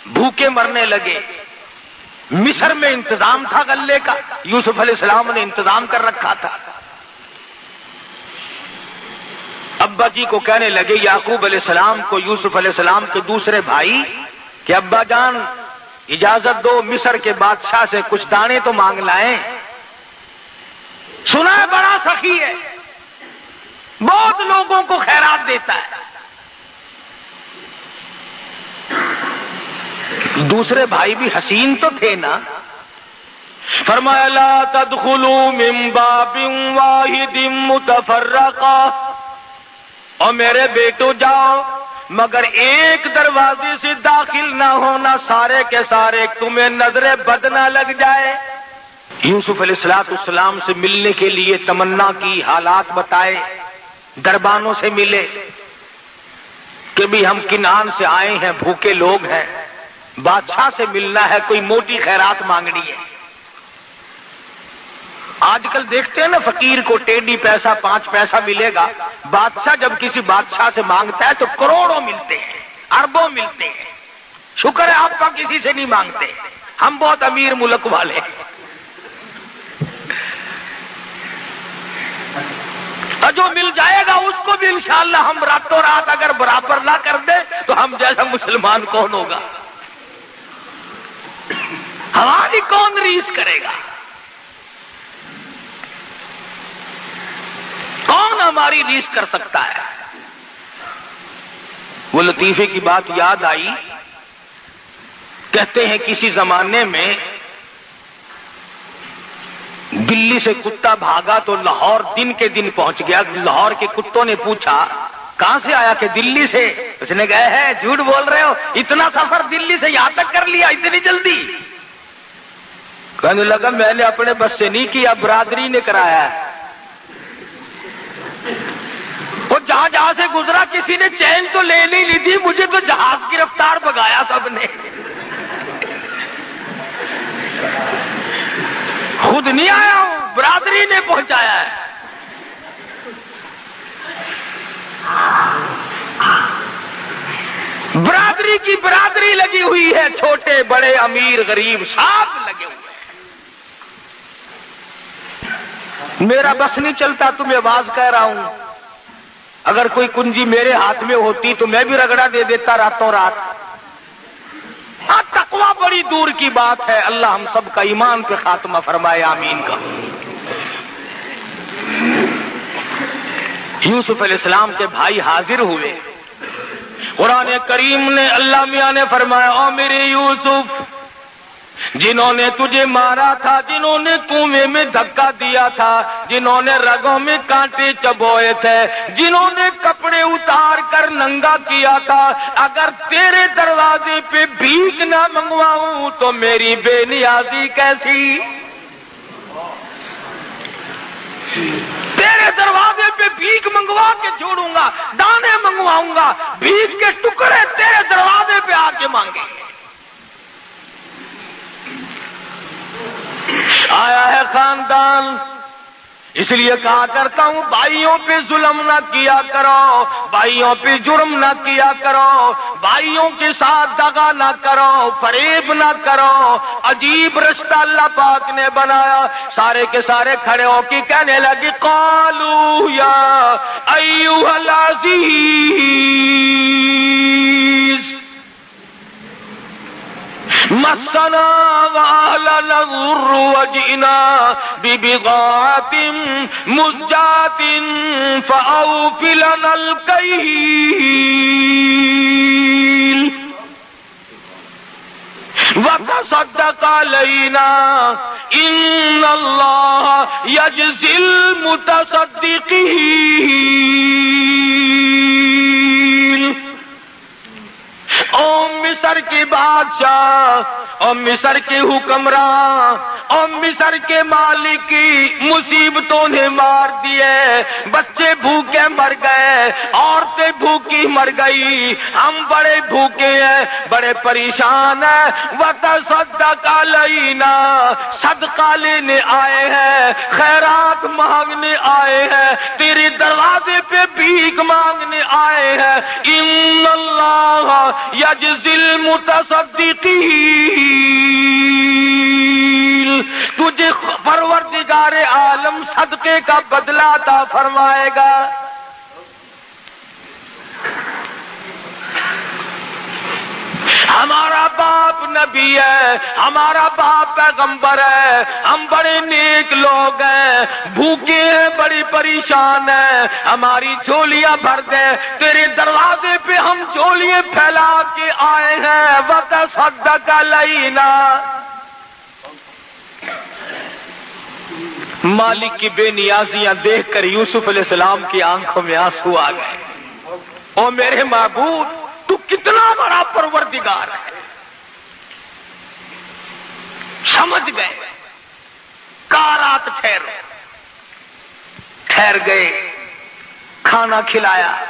[SPEAKER 3] بھوکے مرنے لگے. مصر میں انتظام تھا غلے کا، یوسف علیہ السلام نے انتظام کر رکھا تھا. ابا جی کو کہنے لگے، یعقوب علیہ السلام کو، یوسف علیہ السلام کے دوسرے بھائی، کہ ابا جان اجازت دو مصر کے بادشاہ سے کچھ دانے تو مانگ لائیں. سنا ہے بڑا سخی ہے، بہت لوگوں کو خیرات دیتا ہے. دوسرے بھائی بھی حسین تو تھے نا. فرمایا لا تدخلوا من باب واحد متفرقا، اور میرے بیٹو جاؤ مگر ایک دروازے سے داخل نہ ہونا، سارے کے سارے تمہیں نظر بد نہ لگ جائے. یوسف علیہ السلام سے ملنے کے لیے تمنا کی، حالات بتائے، دربانوں سے ملے کہ بھی ہم کنعان سے آئے ہیں، بھوکے لوگ ہیں، بادشاہ سے ملنا ہے، کوئی موٹی خیرات مانگنی ہے. آج کل دیکھتے ہیں نا فقیر کو ٹیڈی پیسہ 5 پیسہ ملے گا، بادشاہ جب کسی بادشاہ سے مانگتا ہے تو کروڑوں ملتے ہیں، اربوں ملتے ہیں. شکر ہے آپ کا کسی سے نہیں مانگتے، ہم بہت امیر ملک والے ہیں. اور جو مل جائے گا اس کو بھی انشاءاللہ ہم راتوں رات اگر برابر نہ کر دیں تو ہم جیسا مسلمان کون ہوگا؟ ہماری کون ریس کرے گا؟ کون ہماری ریس کر سکتا ہے؟ وہ لطیفے کی بات یاد آئی. کہتے ہیں کسی زمانے میں دلی سے کتا بھاگا تو لاہور دن کے دن پہنچ گیا. لاہور کے کتوں نے پوچھا کہاں سے آیا؟ کہ دلی سے۔ اس نے کہا ہے جھوٹ بول رہے ہو، اتنا سفر دلی سے یہاں تک کر لیا اتنی جلدی؟ کہنے لگا میں نے اپنے بس سے نہیں کیا، برادری نے کرایا ہے۔ وہ جہاں جہاں سے گزرا کسی نے چین تو لے نہیں لی تھی، مجھے تو جہاز کی رفتار بگایا سب نے۔ خود نہیں آیا ہوں، برادری نے پہنچایا ہے۔ برادری کی برادری لگی ہوئی ہے، چھوٹے بڑے امیر غریب سب لگے ہوئے ہیں۔ میرا بس نہیں چلتا، تمہیں آواز کہہ رہا ہوں، اگر کوئی کنجی میرے ہاتھ میں ہوتی تو میں بھی رگڑا دے دیتا راتوں رات۔ ہاں تقویٰ بڑی دور کی بات ہے، اللہ ہم سب کا ایمان پہ خاتمہ فرمائے، آمین کا۔ یوسف علیہ السلام کے بھائی حاضر ہوئے۔ قرآن کریم نے اللہ میاں نے فرمایا او میرے یوسف، جنہوں نے تجھے مارا تھا، جنہوں نے کنویں میں دھکا دیا تھا، جنہوں نے رگوں میں کانٹے چبوئے تھے، جنہوں نے کپڑے اتار کر ننگا کیا تھا، اگر تیرے دروازے پہ بھیک نہ منگواؤں تو میری بے نیازی کیسی؟ تیرے دروازے پہ بھیک منگوا کے چھوڑوں گا، دانے منگواؤں گا، بھیک کے ٹکڑے تیرے دروازے پہ آ کے مانگیں گے۔ آیا ہے خاندان، اس لیے کہا کرتا ہوں بھائیوں پہ ظلم نہ کیا کرو، بھائیوں پہ جرم نہ کیا کرو، بھائیوں کے ساتھ دغا نہ کرو، فریب نہ کرو۔ عجیب رشتہ اللہ پاک نے بنایا۔ سارے کے سارے کھڑے ہو کے کہنے لگے قالو یا ایھا العزیز مسنا واهلنا الضر وجئنا ببضاعة مزجاة فأوف لنا الكيل وتصدق علينا إن الله يجزي المتصدقين۔ او مصر کے بادشاہ، او مصر کے حکمراں، او مصر کے مالک کی مصیبتوں نے مار دیے، بچے بھوکے مر گئے، عورتیں بھوکی مر گئی، ہم بڑے بھوکے ہیں، بڑے پریشان ہیں۔ وتصدق علینا، صدقہ لینے آئے ہیں، خیرات مانگنے آئے ہیں، تیرے دروازے پہ بھیک مانگنے آئے ہیں۔ ان اللہ یجزی المتصدقین، تجھے پروردگار عالم صدقے کا بدلہ عطا فرمائے گا۔ ہمارا باپ نبی ہے، ہمارا باپ پیغمبر ہے، ہم بڑے نیک لوگ ہیں، بھوکے ہیں، بڑی پریشان ہیں، ہماری جھولیاں بھر دے، تیرے دروازے پہ ہم جھولیاں پھیلا کے آئے ہیں۔ وتصدق علینا، مالک کی بے نیازیاں دیکھ کر یوسف علیہ السلام کی آنکھوں میں آنسو آ گئے۔ او میرے معبود، تو کتنا بڑا پروردگار ہے۔ سمجھ گئے، کارات ٹھہر گئے، کھانا کھلایا،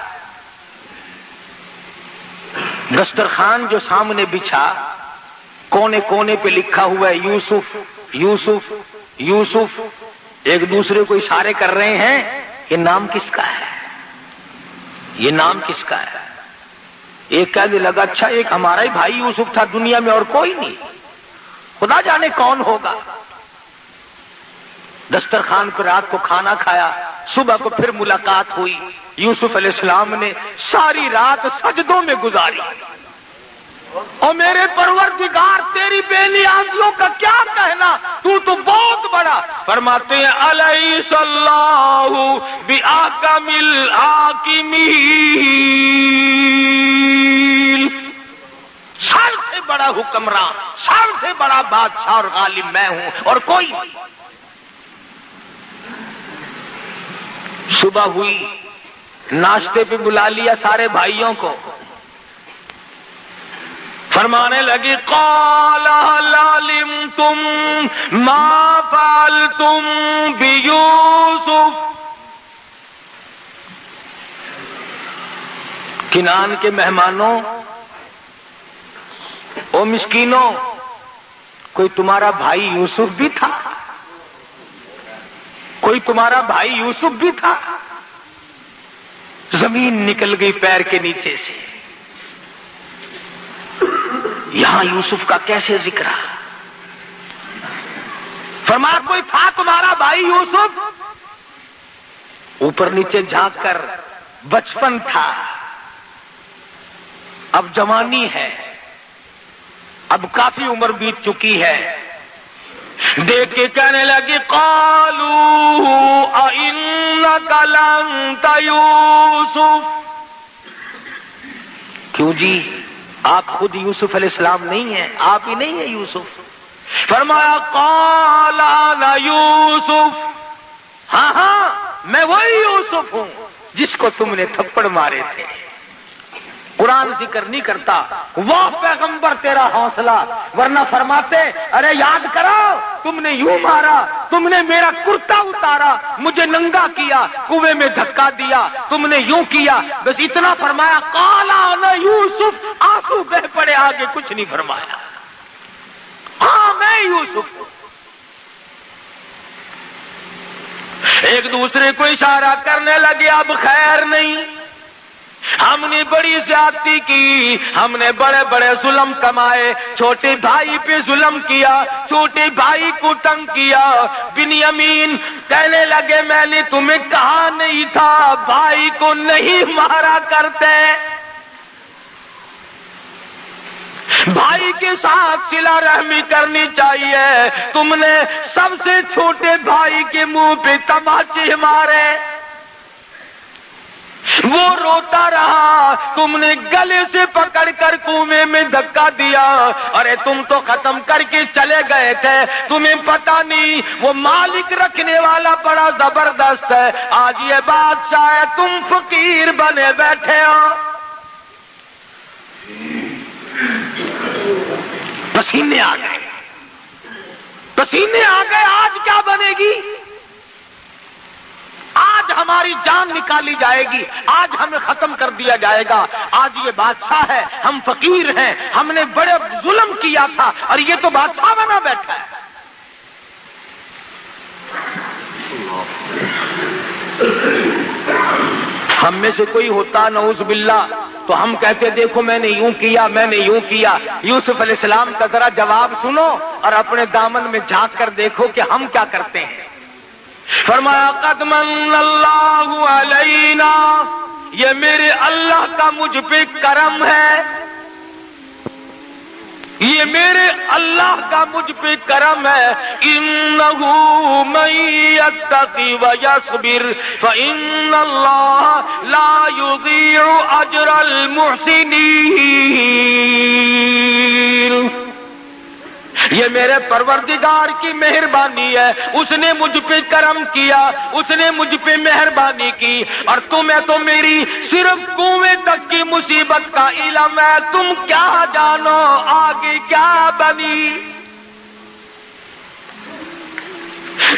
[SPEAKER 3] دسترخوان جو سامنے بچھا، کونے کونے پہ لکھا ہوا ہے یوسف یوسف یوسف، ایک دوسرے کو اشارے کر رہے ہیں یہ نام کس کا ہے، یہ نام کس کا ہے۔ ایک کہنے لگا اچھا ایک ہمارا ہی بھائی یوسف تھا، دنیا میں اور کوئی نہیں، خدا جانے کون ہوگا۔ دسترخوان پر رات کو کھانا کھایا، صبح کو پھر ملاقات ہوئی۔ یوسف علیہ السلام نے ساری رات سجدوں میں گزاری۔ اور میرے پروردگار تیری بے نیازیوں کا کیا کہنا، تو بہت بڑا۔ فرماتے ہیں الیس اللہ بأحکم الحاکمین، سب سے بڑا حکمران، سب سے بڑا بادشاہ اور غالب میں ہوں اور کوئی نہیں۔ صبح ہوئی، ناشتے پہ بلا لیا سارے بھائیوں کو. فرمانے لگی قال هل علمتم ما فعلتم بيوسف. کنعان کے مہمانوں، او مسکینوں، کوئی تمہارا بھائی یوسف بھی تھا؟ کوئی تمہارا بھائی یوسف بھی تھا؟ زمین نکل گئی پیر کے نیچے سے. یہاں یوسف کا کیسے ذکر ہے؟ فرمایا کوئی تھا تمہارا بھائی یوسف؟ اوپر نیچے جھانک کر بچپن تھا، اب جوانی ہے، اب کافی عمر بیت چکی ہے. دیکھ کے کہنے لگی قالوا اِنَّكَ لَأَنْتَ یوسف. کیوں جی، آپ خود یوسف علیہ السلام نہیں ہیں؟ آپ ہی نہیں ہیں یوسف؟ فرمایا قال انا یوسف. ہاں ہاں، میں وہی یوسف ہوں جس کو تم نے تھپڑ مارے تھے. قرآن ذکر نہیں کرتا وہ پیغمبر تیرا حوصلہ، ورنہ فرماتے ارے یاد کرو تم نے یوں مارا، تم نے میرا کرتا اتارا، مجھے ننگا کیا، کنویں میں دھکا دیا، تم نے یوں کیا. بس اتنا فرمایا قال انا یوسف. آنسو بہ پڑے، آگے کچھ نہیں فرمایا. ہاں میں یوسف ہوں. ایک دوسرے کو اشارہ کرنے لگے اب خیر نہیں، ہم نے بڑی زیادتی کی، ہم نے بڑے بڑے ظلم کمائے، چھوٹے بھائی پہ ظلم کیا، چھوٹے بھائی کو تنگ کیا. بنیامین کہنے لگے میں نے تمہیں کہا نہیں تھا بھائی کو نہیں مارا کرتے، بھائی کے ساتھ صلہ رحمی کرنی چاہیے. تم نے سب سے چھوٹے بھائی کے منہ پہ تماچے مارے، وہ روتا رہا، تم نے گلے سے پکڑ کر کنویں میں دھکا دیا. ارے تم تو ختم کر کے چلے گئے تھے، تمہیں پتا نہیں وہ مالک رکھنے والا بڑا زبردست ہے. آج یہ بادشاہ ہے، تم فقیر بنے بیٹھے ہو. پسینے آ گئے، پسینے آ گئے. آج کیا بنے گی؟ آج ہماری جان نکالی جائے گی، آج ہمیں ختم کر دیا جائے گا. آج یہ بادشاہ ہے، ہم فقیر ہیں، ہم نے بڑے ظلم کیا تھا اور یہ تو بادشاہ بنا بیٹھا ہے. ہم میں سے کوئی ہوتا نعوذ باللہ تو ہم کہتے دیکھو میں نے یوں کیا، میں نے یوں کیا. یوسف علیہ السلام کا ذرا جواب سنو اور اپنے دامن میں جھانک کر دیکھو کہ ہم کیا کرتے ہیں. فرمایا قد من اللہ علینا، یہ میرے اللہ کا مجھ پہ کرم ہے، یہ میرے اللہ کا مجھ پہ کرم ہے. انہ من یتقی ویصبر فان اللہ لا یضیع اجر المحسنین. یہ میرے پروردگار کی مہربانی ہے، اس نے مجھ پہ کرم کیا، اس نے مجھ پہ مہربانی کی. اور تمہیں تو میری صرف کنویں تک کی مصیبت کا علم ہے، تم کیا جانو آگے کیا بنی.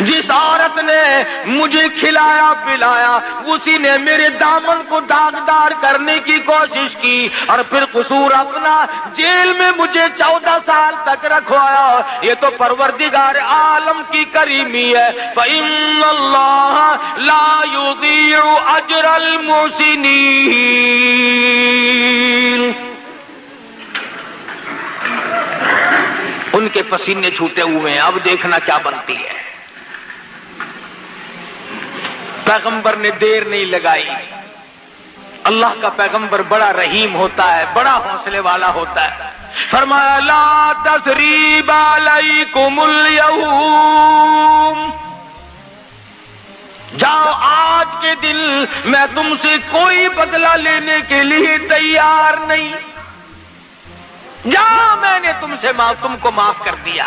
[SPEAKER 3] جس عورت نے مجھے کھلایا پلایا اسی نے میرے دامن کو داغدار کرنے کی کوشش کی اور پھر قصور اپنا جیل میں مجھے 14 سال تک رکھوایا. یہ تو پروردگار عالم کی کریمی ہے. فَإِنَّ اللَّهَ لَا يُضِيعُ أَجْرَ الْمُحْسِنِينَ. ان کے پسینے چھوٹے ہوئے ہیں، اب دیکھنا کیا بنتی ہے. پیغمبر نے دیر نہیں لگائی. اللہ کا پیغمبر بڑا رحیم ہوتا ہے، بڑا حوصلے والا ہوتا ہے. فرمایا لا تثریب علیکم اليوم، جاؤ آج کے دن میں تم سے کوئی بدلہ لینے کے لیے تیار نہیں. جاؤ میں نے تم کو معاف کر دیا.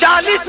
[SPEAKER 3] 40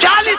[SPEAKER 3] 40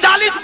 [SPEAKER 3] 40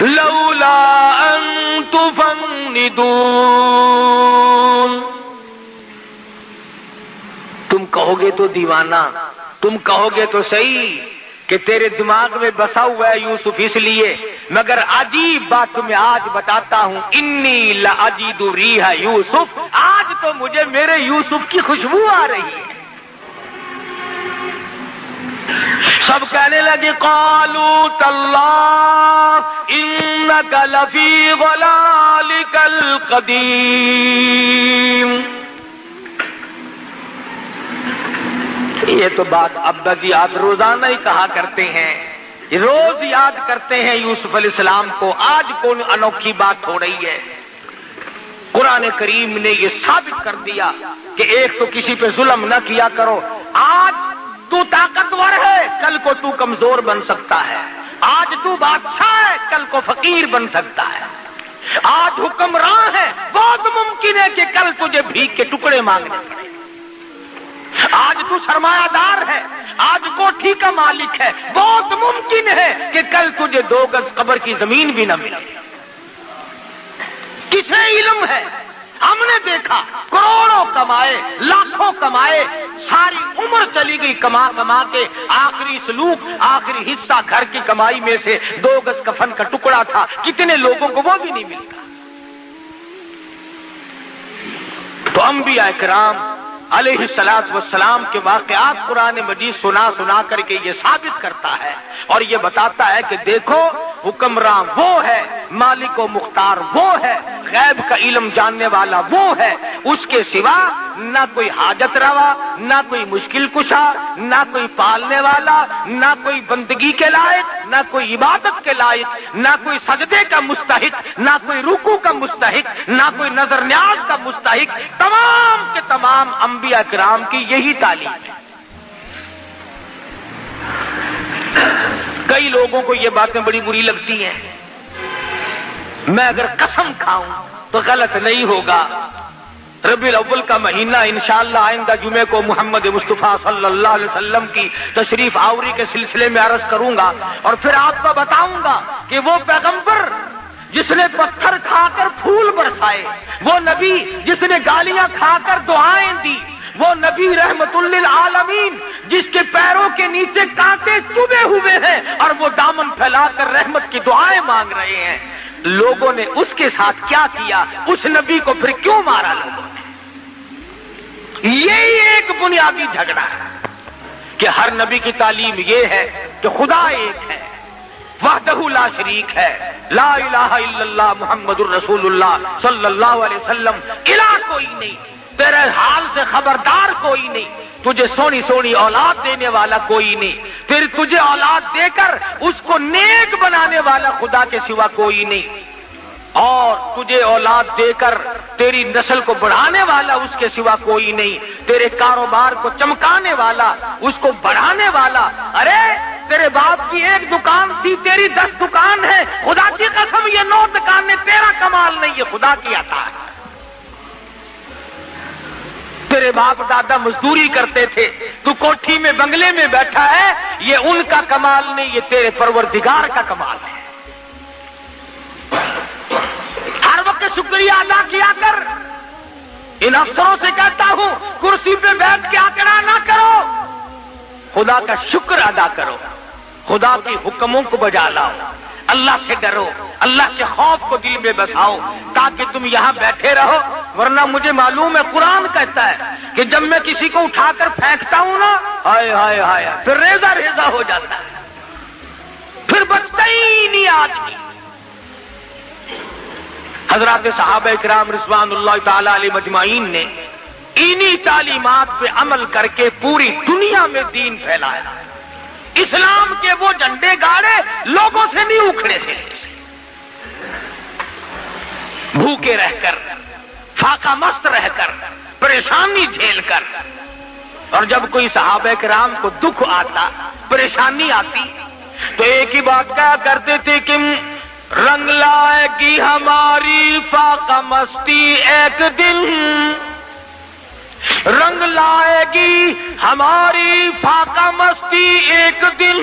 [SPEAKER 3] لولا ان تفندون.
[SPEAKER 2] تم کہو گے تو دیوانہ، تم کہو گے تو صحیح کہ تیرے دماغ میں بسا ہوا ہے یوسف اس لیے، مگر عجیب بات تمہیں آج بتاتا ہوں. انی لاجد ریح یوسف، آج تو مجھے میرے یوسف کی خوشبو آ رہی ہے.
[SPEAKER 3] سب کہنے لگے قالوا تاللہ انک لفی ضلالک القدیم.
[SPEAKER 2] یہ تو بات ابدیات روزانہ ہی کہا کرتے ہیں، روز یاد کرتے ہیں یوسف علیہ السلام کو. آج کون انوکھی بات ہو رہی ہے؟ قرآن کریم نے یہ ثابت کر دیا کہ ایک تو کسی پہ ظلم نہ کیا کرو. آج تو طاقتور ہے، کل کو تو کمزور بن سکتا ہے. آج تو بادشاہ ہے، کل کو فقیر بن سکتا ہے. آج حکمراں ہے، بہت ممکن ہے کہ کل تجھے بھیک کے ٹکڑے مانگنے پڑے. آج تو سرمایہ دار ہے، آج کوٹھی کا مالک ہے، بہت ممکن ہے کہ کل تجھے 2 گز قبر کی زمین بھی نہ ملے. کسے علم ہے؟ ہم نے دیکھا کروڑوں کمائے، لاکھوں کمائے، ساری عمر چلی گئی کما کما کے، آخری سلوک، آخری حصہ گھر کی کمائی میں سے 2 گز کفن کا ٹکڑا تھا. کتنے لوگوں کو وہ بھی نہیں ملتا. تو انبیاء کرام علیہ الصلوۃ والسلام کے واقعات قرآن مجید سنا کر کے یہ ثابت کرتا ہے اور یہ بتاتا ہے کہ دیکھو حکمراں وہ ہے، مالک و مختار وہ ہے، غیب کا علم جاننے والا وہ ہے. اس کے سوا نہ کوئی حاجت روا، نہ کوئی مشکل کشا، نہ کوئی پالنے والا، نہ کوئی بندگی کے لائق، نہ کوئی عبادت کے لائق، نہ کوئی سجدے کا مستحق، نہ کوئی رکوع کا مستحق، نہ کوئی نظر نیاز کا مستحق. تمام کے تمام انبیاء کرام کی یہی تعلیم ہے. کئی لوگوں کو یہ باتیں بڑی بری لگتی ہیں. میں اگر قسم کھاؤں تو غلط نہیں ہوگا. ربیع الاول کا مہینہ انشاءاللہ آئندہ جمعے کو محمد مصطفیٰ صلی اللہ علیہ وسلم کی تشریف آوری کے سلسلے میں عرض کروں گا اور پھر آپ کو بتاؤں گا کہ وہ پیغمبر جس نے پتھر کھا کر پھول برسائے، وہ نبی جس نے گالیاں کھا کر دعائیں دی، وہ نبی رحمت للعالمین جس کے پیروں کے نیچے کانٹے چبھے ہوئے ہیں اور وہ دامن پھیلا کر رحمت کی دعائیں مانگ رہے ہیں. لوگوں نے اس کے ساتھ کیا کیا؟ اس نبی کو پھر کیوں مارا لوگوں نے؟ یہی ایک بنیادی جھگڑا ہے کہ ہر نبی کی تعلیم یہ ہے کہ خدا ایک ہے، وحدہ لا شریک ہے، لا الہ الا اللہ محمد الرسول اللہ صلی اللہ علیہ وسلم. الہ کوئی نہیں، تیرے حال سے خبردار کوئی نہیں، تجھے سونی سونی اولاد دینے والا کوئی نہیں، پھر تجھے اولاد دے کر اس کو نیک بنانے والا خدا کے سوا کوئی نہیں، اور تجھے اولاد دے کر تیری نسل کو بڑھانے والا اس کے سوا کوئی نہیں، تیرے کاروبار کو چمکانے والا، اس کو بڑھانے والا. ارے تیرے باپ کی 1 دکان تھی، تیری 10 دکان ہے. خدا کی قسم یہ 9 دکانیں تیرا کمال نہیں، یہ خدا کی عطا ہے. تیرے باپ دادا مزدوری کرتے تھے، تو کوٹھی میں بنگلے میں بیٹھا ہے، یہ ان کا کمال نہیں، یہ تیرے پروردگار کا کمال ہے. ہر وقت شکریہ ادا کیا کر. ان افسروں سے کہتا ہوں کرسی پہ بیٹھ کے آکڑا نہ کرو، خدا کا شکر ادا کرو، خدا کے حکموں کو بجا لاؤ، اللہ سے ڈرو، اللہ کے خوف کو دل میں بساؤ تاکہ تم یہاں بیٹھے رہو. ورنہ مجھے معلوم ہے قرآن کہتا ہے کہ جب میں کسی کو اٹھا کر پھینکتا ہوں نا، ہائے ہائے ہائے، پھر ریزہ ریزہ ہو جاتا ہے، پھر بچتا ہی نہیں آدمی. حضرات صحابہ کرام رضوان اللہ تعالی علیہ مجمعین نے انہی تعلیمات پہ عمل کر کے پوری دنیا میں دین پھیلایا. اسلام کے وہ جھنڈے گاڑے لوگوں سے نہیں اکھڑے تھے. بھوکے رہ کر، فاقہ مست رہ کر، پریشانی جھیل کر. اور جب کوئی صحابہ کرام کو دکھ آتا، پریشانی آتی، تو ایک ہی بات کہا کرتے تھے کہ رنگ لائے گی ہماری فاقہ مستی ایک دن، رنگ لائے گی ہماری فاقہ مستی ایک دن،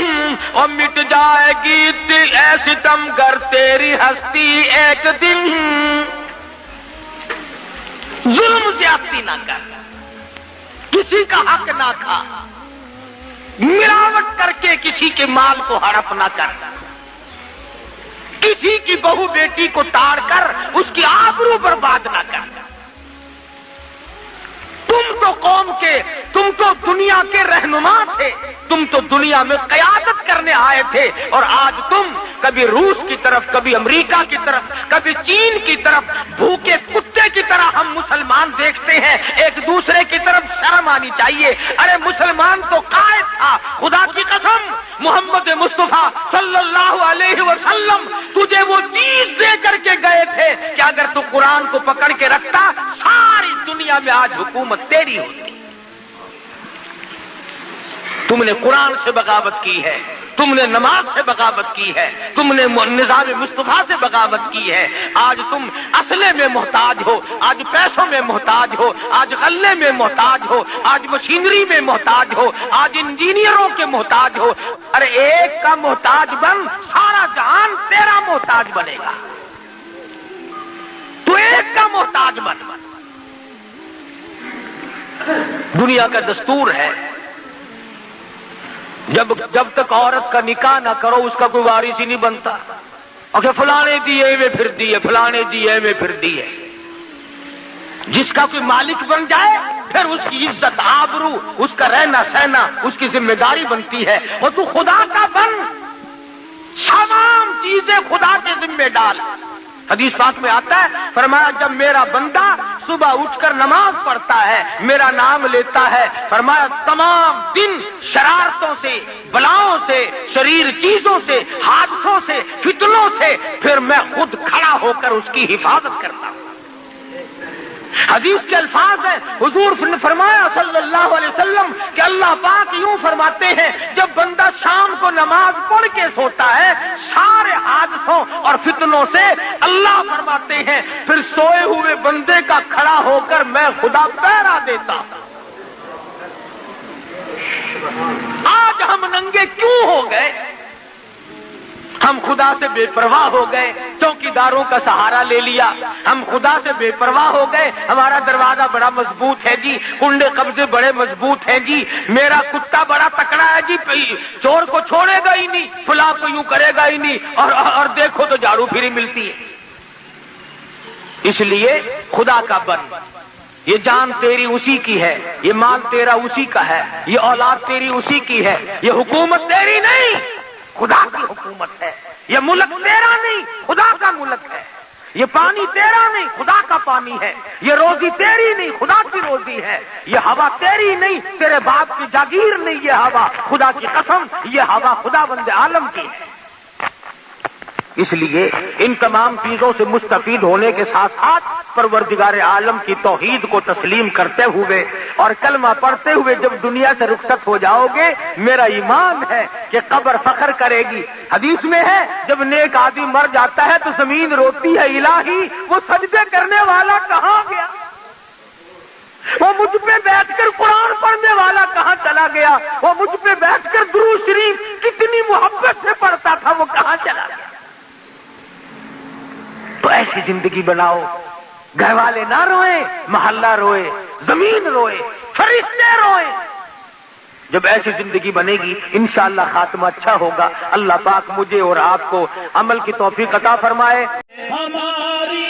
[SPEAKER 2] اور مٹ جائے گی
[SPEAKER 3] اے ستم گر تیری ہستی ایک دن ظلم زیادتی نہ کر، کسی کا حق نہ کھا، ملاوٹ کر کے کسی کے مال کو ہڑپ نہ کر، کسی کی بہو بیٹی کو تاڑ کر اس کی آبرو برباد نہ کر۔ تم تو قوم کے، تم تو دنیا کے رہنما تھے، تم تو دنیا میں قیادت کرنے آئے تھے، اور آج تم کبھی روس کی طرف، کبھی امریکہ کی طرف، کبھی چین کی طرف بھوکے کتے کی طرح ہم مسلمان دیکھتے ہیں۔ ایک دوسرے کی طرف شرم آنی چاہیے۔ ارے مسلمان تو قائد تھا، خدا کی قسم محمد مصطفیٰ صلی اللہ علیہ وسلم تجھے وہ چیز دے کر کے گئے تھے کہ اگر تو قرآن کو پکڑ کے رکھتا ساری دنیا میں آج حکومت تیری ہوتی۔ تم نے قرآن سے بغاوت کی ہے، تم نے نماز سے بغاوت کی ہے، تم نے نظام مصطفیٰ سے بغاوت کی ہے۔ آج تم اسلحے میں محتاج ہو، آج پیسوں میں محتاج ہو، آج غلے میں محتاج ہو، آج مشینری میں محتاج ہو، آج انجینئروں کے محتاج ہو۔ ارے ایک کا محتاج بن، سارا جہان تیرا محتاج بنے گا۔ تو ایک کا محتاج بن۔ دنیا کا دستور ہے جب تک عورت کا نکاح نہ کرو اس کا کوئی وارث ہی نہیں بنتا۔ اور فلانے دیے میں پھر دیے، فلانے دیے میں پھر دیے۔ جس کا کوئی مالک بن جائے پھر اس کی عزت، آبرو، اس کا رہنا سہنا اس کی ذمہ داری بنتی ہے۔ اور تو خدا کا بن، تمام چیزیں خدا کے ذمہ ڈال۔ حدیث پاک میں آتا ہے، فرمایا جب میرا بندہ صبح اٹھ کر نماز پڑھتا ہے، میرا نام لیتا ہے، فرمایا تمام دن شرارتوں سے، بلاؤں سے، شریر چیزوں سے، حادثوں سے، فتنوں سے پھر میں خود کھڑا ہو کر اس کی حفاظت کرتا ہوں۔ حدیث کے الفاظ ہیں، حضور نے فرمایا صلی اللہ علیہ وسلم کہ اللہ پاک یوں فرماتے ہیں جب بندہ شام کو نماز پڑھ کے سوتا ہے سارے حادثوں اور فتنوں سے اللہ فرماتے ہیں پھر سوئے ہوئے بندے کا کھڑا ہو کر میں خدا پہرا دیتا ہوں۔ آج ہم ننگے کیوں ہو گئے؟ ہم خدا سے بے پرواہ ہو گئے، چوکیداروں کا سہارا لے لیا۔ ہم خدا سے بے پرواہ ہو گئے، ہمارا دروازہ بڑا مضبوط ہے جی، کنڈے قبضے بڑے مضبوط ہیں جی، میرا کتا بڑا تکڑا ہے جی، چور کو چھوڑے گا ہی نہیں، فلاں کو یوں کرے گا ہی نہیں، اور دیکھو تو جھاڑو پھری ملتی ہے۔ اس لیے خدا کا بن، یہ جان تیری اسی کی ہے، یہ مال تیرا اسی کا ہے، یہ اولاد تیری اسی کی ہے، یہ حکومت تیری نہیں خدا کی حکومت ہے، یہ ملک تیرا نہیں خدا کا ملک ہے، یہ پانی تیرا نہیں خدا کا پانی ہے، یہ روزی تیری نہیں خدا کی روزی ہے، یہ ہوا تیری نہیں تیرے باپ کی جاگیر نہیں، یہ ہوا خدا کی قسم یہ ہوا خدا بند عالم کی ہے۔ اس لیے ان تمام چیزوں سے مستفید ہونے کے ساتھ ساتھ پروردگار عالم کی توحید کو تسلیم کرتے ہوئے اور کلمہ پڑھتے ہوئے جب دنیا سے رخصت ہو جاؤ گے، میرا ایمان ہے کہ قبر فخر کرے گی۔ حدیث میں ہے جب نیک آدمی مر جاتا ہے تو زمین روتی ہے الہی وہ سجدے کرنے والا کہاں گیا، وہ مجھ پہ بیٹھ کر قرآن پڑھنے والا کہاں چلا گیا، وہ مجھ پہ بیٹھ کر درود شریف کتنی محبت سے پڑھتا تھا وہ کہاں چلا گیا۔ تو ایسی زندگی بناؤ، گھر والے نہ روئیں، محلہ روئے، زمین روئے، فرشتے روئے۔ جب ایسی زندگی بنے گی انشاءاللہ خاتمہ اچھا ہوگا۔ اللہ پاک مجھے اور آپ کو عمل کی توفیق عطا فرمائے۔
[SPEAKER 4] ہماری